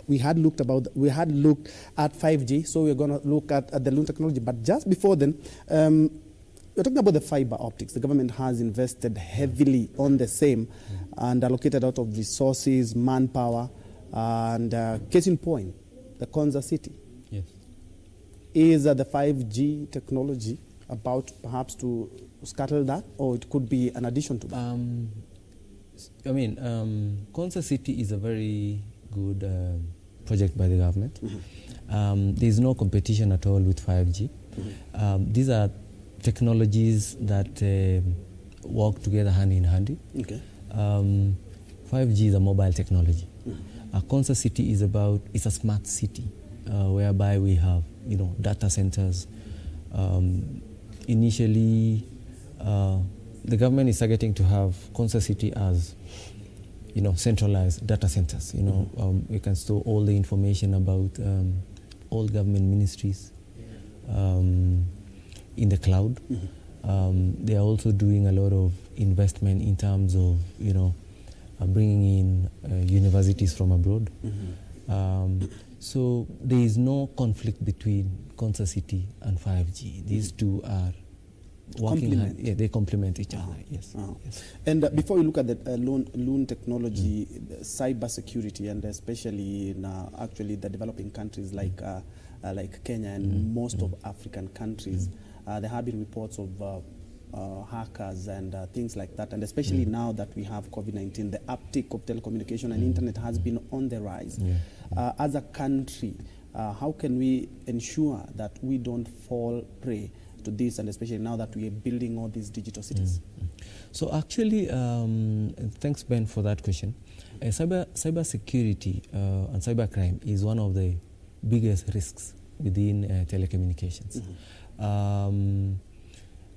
Speaker 2: We had looked at 5G, so we're going to look at the new technology. But just before then, we're talking about the fiber optics. The government has invested heavily on the same and allocated a lot of resources, manpower, and case in point, the Konza City.
Speaker 14: Yes.
Speaker 2: Is the 5G technology about perhaps to scuttle that, or it could be an addition to that?
Speaker 14: Konza City is a very good project by the government. There's no competition at all with 5G. These are technologies that work together hand in hand.
Speaker 2: Okay.
Speaker 14: 5G is a mobile technology. Konza City is a smart city whereby we have data centers. Initially, the government is targeting to have Konza City as centralized data centers. We can store all the information about all government ministries in the cloud. They are also doing a lot of investment in terms of, bringing in universities from abroad. So there is no conflict between Konza City and 5G. These two are working hand. Yeah, they complement each other. Yes. Yes.
Speaker 2: And before we look at the loan technology, cyber security, and especially in actually the developing countries like Kenya and most of African countries, there have been reports of hackers and things like that, and especially now that we have COVID-19, the uptick of telecommunication and internet has been on the rise. As a country, how can we ensure that we don't fall prey to this, and especially now that we are building all these digital cities?
Speaker 14: So actually, thanks Ben for that question. Cyber security and cybercrime is one of the biggest risks within telecommunications.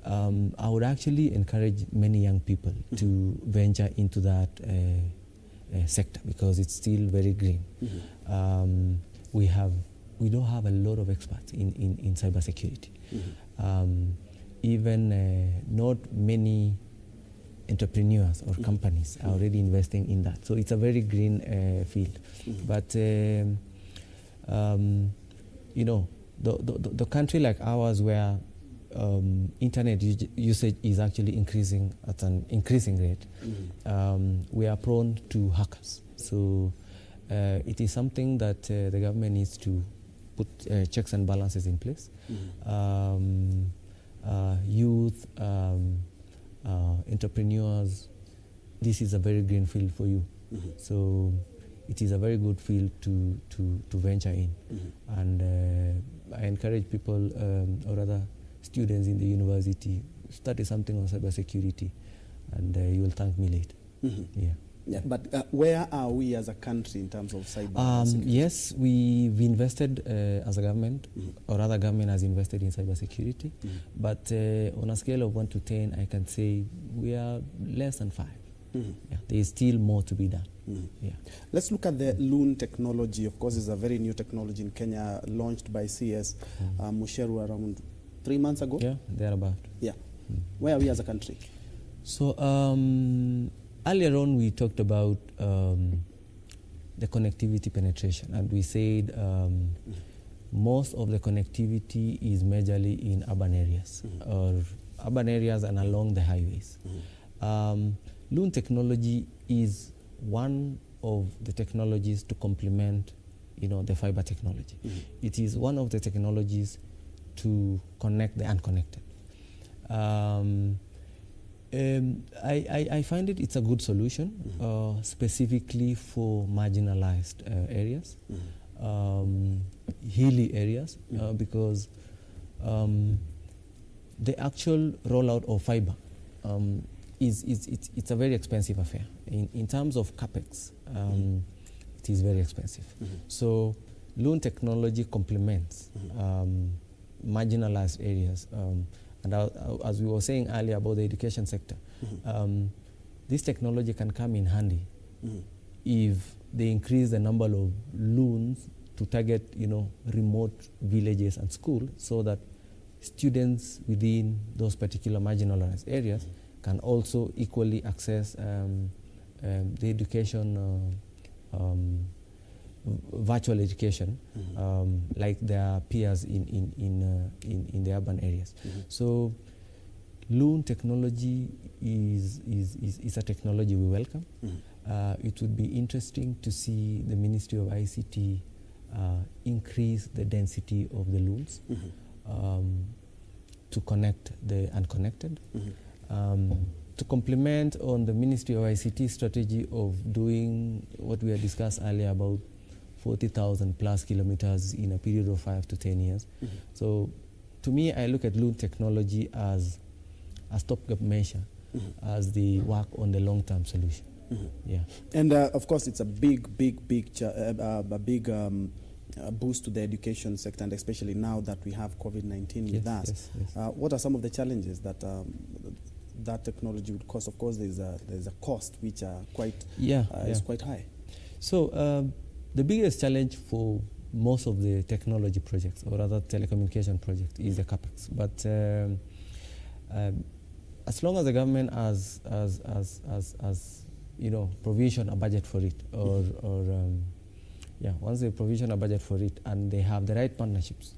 Speaker 14: I would actually encourage many young people to venture into that sector because it's still very green. We don't have a lot of experts in cybersecurity. Even not many entrepreneurs or companies are already investing in that. So it's a very green field. But the country like ours, where internet usage is actually increasing at an increasing rate, we are prone to hackers. So it is something that the government needs to put checks and balances in place. Youth, entrepreneurs, this is a very green field for you. So it is a very good field to venture in. And I encourage people, or rather students in the university, study something on cybersecurity, and you will thank me later.
Speaker 2: Yeah, but where are we as a country in terms of cyber?
Speaker 14: Yes, we've invested as a government, or rather government has invested in cybersecurity, but on a scale of 1 to 10, I can say we are less than 5. Yeah, there is still more to be done. Yeah.
Speaker 2: Let's look at the loan technology. Of course, it's a very new technology in Kenya, launched by CS Musheru around 3 months ago.
Speaker 14: Yeah, thereabout.
Speaker 2: Yeah. Where are we as a country?
Speaker 14: So earlier on, we talked about the connectivity penetration, and we said most of the connectivity is majorly in urban areas, or urban areas and along the highways. Loan technology is one of the technologies to complement, the fiber technology. It is one of the technologies to connect the unconnected. I find it's a good solution, specifically for marginalized areas, hilly areas, because the actual rollout of fiber it's a very expensive affair. In terms of capex, it is very expensive. So loan technology complements marginalized areas. And as we were saying earlier about the education sector, this technology can come in handy if they increase the number of loans to target, remote villages and schools, so that students within those particular marginalized areas can also equally access the education, virtual education, like their peers in the urban areas. So loan technology is a technology we welcome. It would be interesting to see the Ministry of ICT increase the density of the loans to connect the unconnected. To complement on the Ministry of ICT strategy of doing what we had discussed earlier about 40,000 plus kilometers in a period of 5 to 10 years. So to me, I look at loan technology as a stopgap measure, as the work on the long-term solution. Yeah.
Speaker 2: And of course, it's a big boost to the education sector, and especially now that we have COVID-19 with us.
Speaker 14: Yes.
Speaker 2: What are some of the challenges that that technology would cause? Of course, there's a cost which is quite high.
Speaker 14: So the biggest challenge for most of the technology projects, or other telecommunication projects, is the capex. But as long as the government has provision a budget for it, once they provision a budget for it and they have the right partnerships,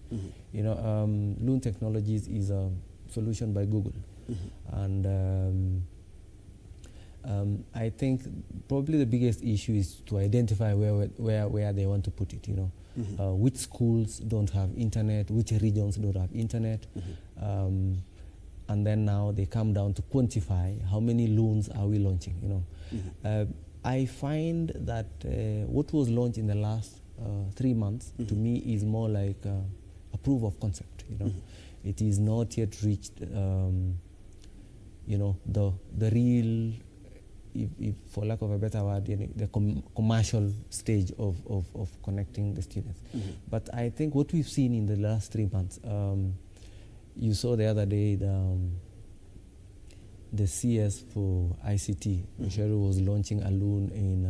Speaker 14: Loon Technologies is a solution by Google, and I think probably the biggest issue is to identify where they want to put it. Which schools don't have internet, which regions don't have internet, and then now they come down to quantify how many loans are we launching. I find that what was launched in the last 3 months to me is more like a proof of concept. It is not yet reached the real, if for lack of a better word, the commercial stage of connecting the students. But I think what we've seen in the last 3 months, you saw the other day the CS for ICT, Musheru was launching a loan in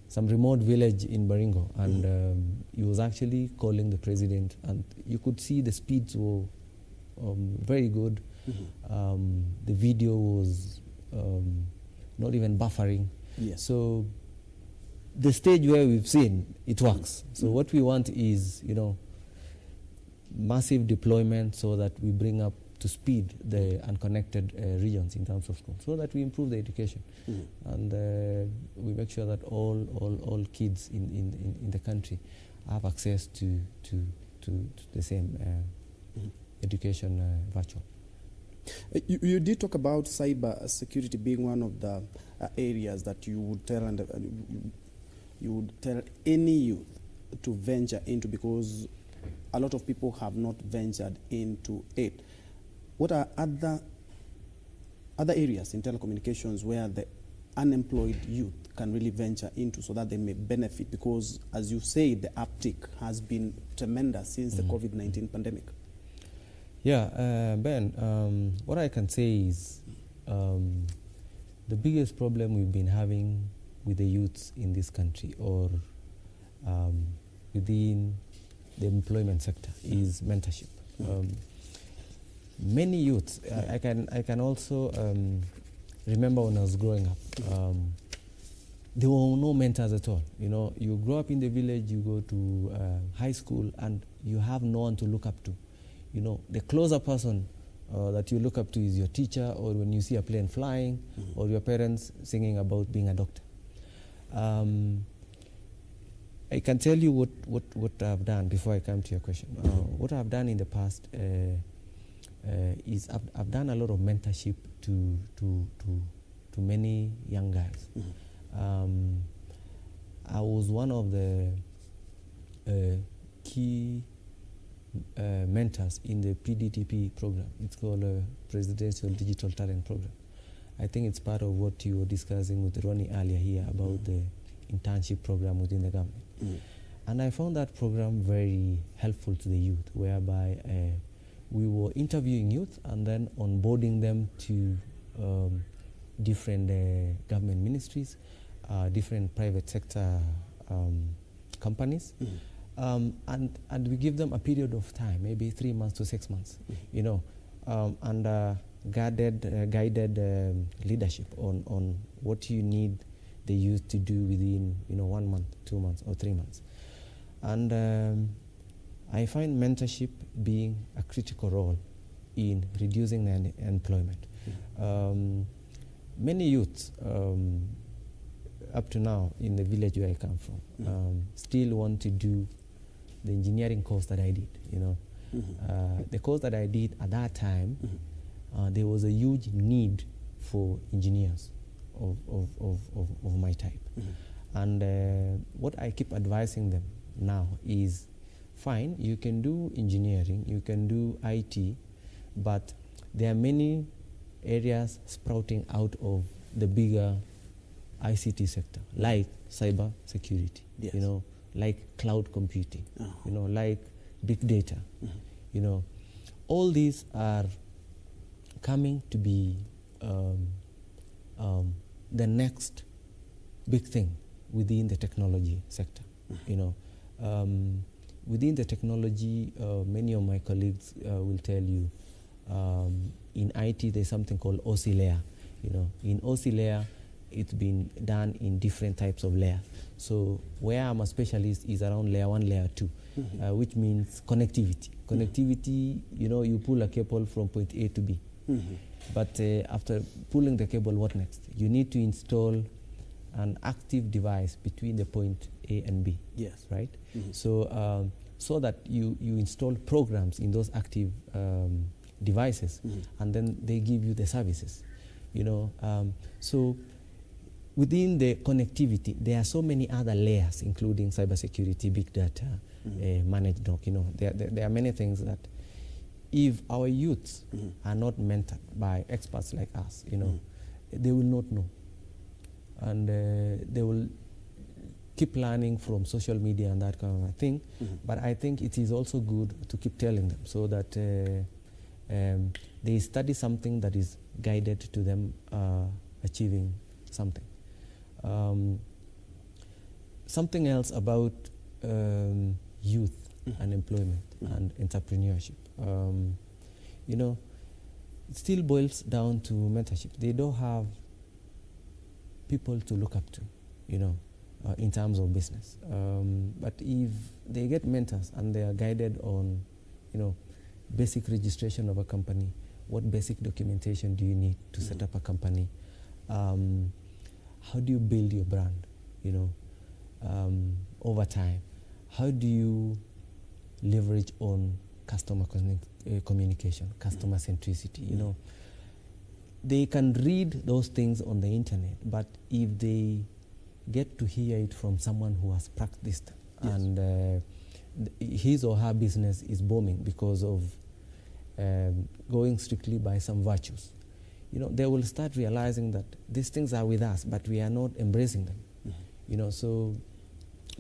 Speaker 14: some remote village in Baringo, and he was actually calling the president, and you could see the speeds were very good. The video was not even buffering.
Speaker 2: Yes.
Speaker 14: So the stage where we've seen it works. So what we want is, massive deployment so that we bring up to speed the unconnected regions in terms of schools, so that we improve the education, and we make sure that all kids in the country have access to the same education virtual.
Speaker 2: You did talk about cyber security being one of the areas that you would tell you would tell any youth to venture into, because a lot of people have not ventured into it. What are other areas in telecommunications where the unemployed youth can really venture into so that they may benefit? Because, as you say, the uptick has been tremendous since the COVID-19 pandemic.
Speaker 14: Yeah, Ben, what I can say is the biggest problem we've been having with the youths in this country, or within the employment sector, is mentorship. Many youths, I can also remember when I was growing up, there were no mentors at all. You grow up in the village, you go to high school, and you have no one to look up to. The closer person that you look up to is your teacher, or when you see a plane flying, or your parents singing about being a doctor. I can tell you what I've done before I come to your question. What I've done in the past is I've done a lot of mentorship to many young guys. I was one of the key mentors in the PDTP program. It's called a Presidential Digital Talent Program. I think it's part of what you were discussing with Ronnie earlier here about the internship program within the government. And I found that program very helpful to the youth, whereby we were interviewing youth and then onboarding them to different government ministries, different private sector companies. And we give them a period of time, maybe 3 months to 6 months, and guided leadership on what you need the youth to do within 1 month, 2 months, or 3 months. And I find mentorship being a critical role in reducing the unemployment. Many youths, up to now in the village where I come from, still want to do the engineering course that I did. The course that I did at that time, there was a huge need for engineers of my type. And what I keep advising them now is, fine, you can do engineering, you can do IT, but there are many areas sprouting out of the bigger ICT sector, like cyber security, like cloud computing, like big data. All these are coming to be the next big thing within the technology sector. Within the technology, many of my colleagues will tell you In IT, there's something called OC layer. In OC layer, it's been done in different types of layers. So where I'm a specialist is around layer 1, layer 2, which means connectivity. Connectivity, you pull a cable from point A to B. But after pulling the cable, what next? You need to install an active device between the point A and B.
Speaker 2: Yes.
Speaker 14: Right? So that you install programs in those active devices, and then they give you the services. So within the connectivity, there are so many other layers, including cybersecurity, big data, managed NOC. There are many things that, if our youths are not mentored by experts like us, they will not know, and they will keep learning from social media and that kind of thing. But I think it is also good to keep telling them, so that they study something that is guided to them achieving something. Something else about youth and employment and entrepreneurship. It still boils down to mentorship. They don't have people to look up to, in terms of business. But if they get mentors and they are guided on, basic registration of a company, what basic documentation do you need to set up a company? How do you build your brand, over time? How do you leverage on customer communication, customer centricity? They can read those things on the internet, but if they get to hear it from someone who has practiced, and his or her business is booming because of going strictly by some virtues, they will start realizing that these things are with us, but we are not embracing them. So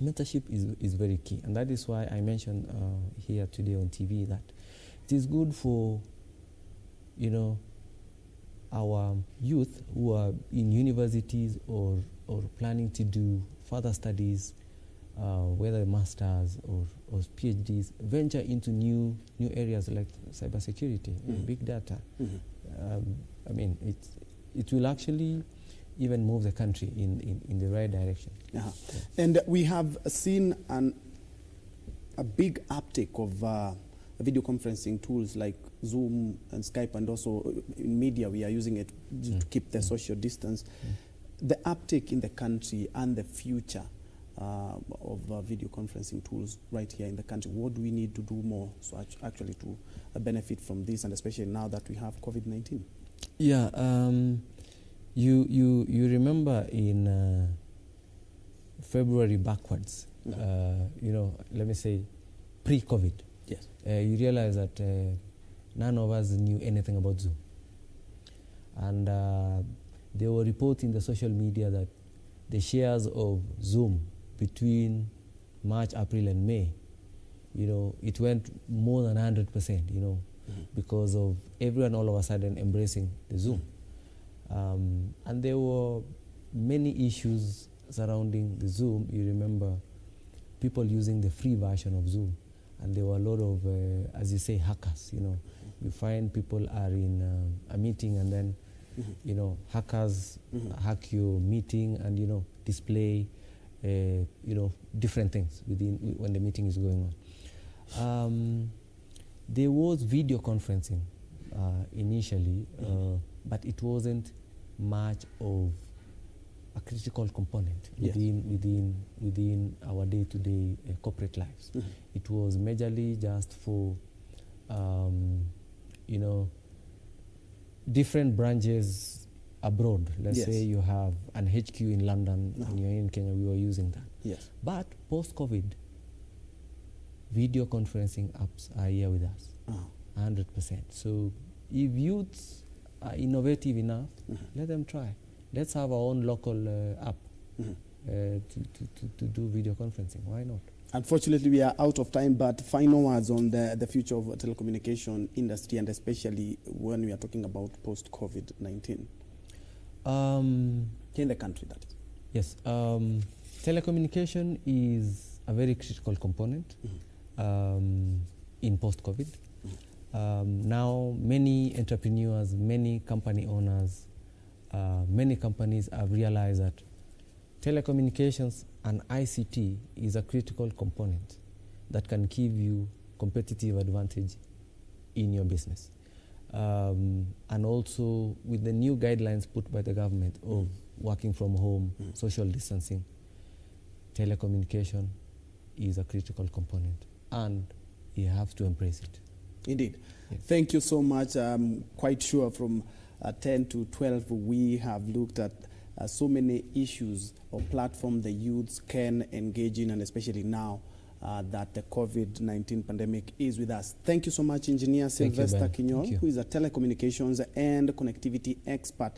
Speaker 14: mentorship is very key, and that is why I mentioned here today on TV that it is good for our youth who are in universities or planning to do further studies, whether masters or PhDs, venture into new areas like cybersecurity, big data. It will actually even move the country in the right direction.
Speaker 2: And we have seen a big uptake of video conferencing tools like Zoom and Skype, and also in media we are using it to keep the social distance. The uptake in the country and the future of video conferencing tools right here in the country, what do we need to do more so actually to benefit from this, and especially now that we have COVID-19?
Speaker 14: Yeah, you remember in February backwards, let me say pre-COVID,
Speaker 2: yes,
Speaker 14: you realize that none of us knew anything about Zoom. And they were reporting the social media that the shares of Zoom between March, April, and May, it went more than 100%, because of everyone all of a sudden embracing the Zoom. And there were many issues surrounding the Zoom. You remember people using the free version of Zoom, and there were a lot of, as you say, hackers. You find people are in a meeting, and then hackers hack your meeting and display different things within when the meeting is going on. There was video conferencing initially, but it wasn't much of a critical component within our day-to-day corporate lives. It was majorly just for different branches abroad. Let's say you have an HQ in London and you're in Kenya, we were using that.
Speaker 2: Yes.
Speaker 14: But post-COVID, video conferencing apps are here with us, 100%. So if youths are innovative enough, let them try. Let's have our own local app to do video conferencing. Why not?
Speaker 2: Unfortunately, we are out of time, but final words on the future of the telecommunication industry, and especially when we are talking about post-COVID-19. In the country, that is.
Speaker 14: Yes. Telecommunication is a very critical component in post-COVID. Now many entrepreneurs, many company owners, many companies have realized that telecommunications and ICT is a critical component that can give you competitive advantage in your business. And also with the new guidelines put by the government of working from home, social distancing, telecommunication is a critical component and you have to embrace it.
Speaker 2: Indeed. Yes. Thank you so much. I'm quite sure from 10 to 12 we have looked at so many issues or platform the youths can engage in, and especially now that the COVID-19 pandemic is with us. Thank you so much, Engineer Sylvester Kinyol, who is a telecommunications and connectivity expert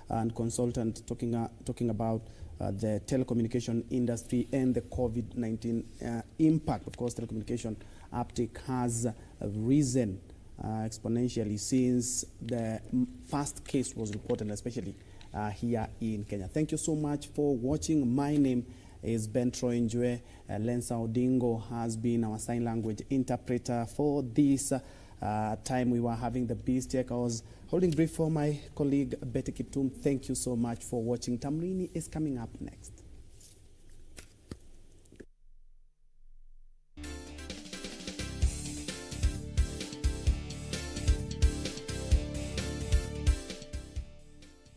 Speaker 2: and consultant talking about the telecommunication industry and the COVID-19 impact. Of course, telecommunication uptake has risen exponentially since the first case was reported, especially here in Kenya. Thank you so much for watching. My name is Ben Troy Njue. Lensa Odingo has been our sign language interpreter for this time we were having the Beast Check. I was holding brief for my colleague Betty Kiptum. Thank you so much for watching. Tamrini is coming up next.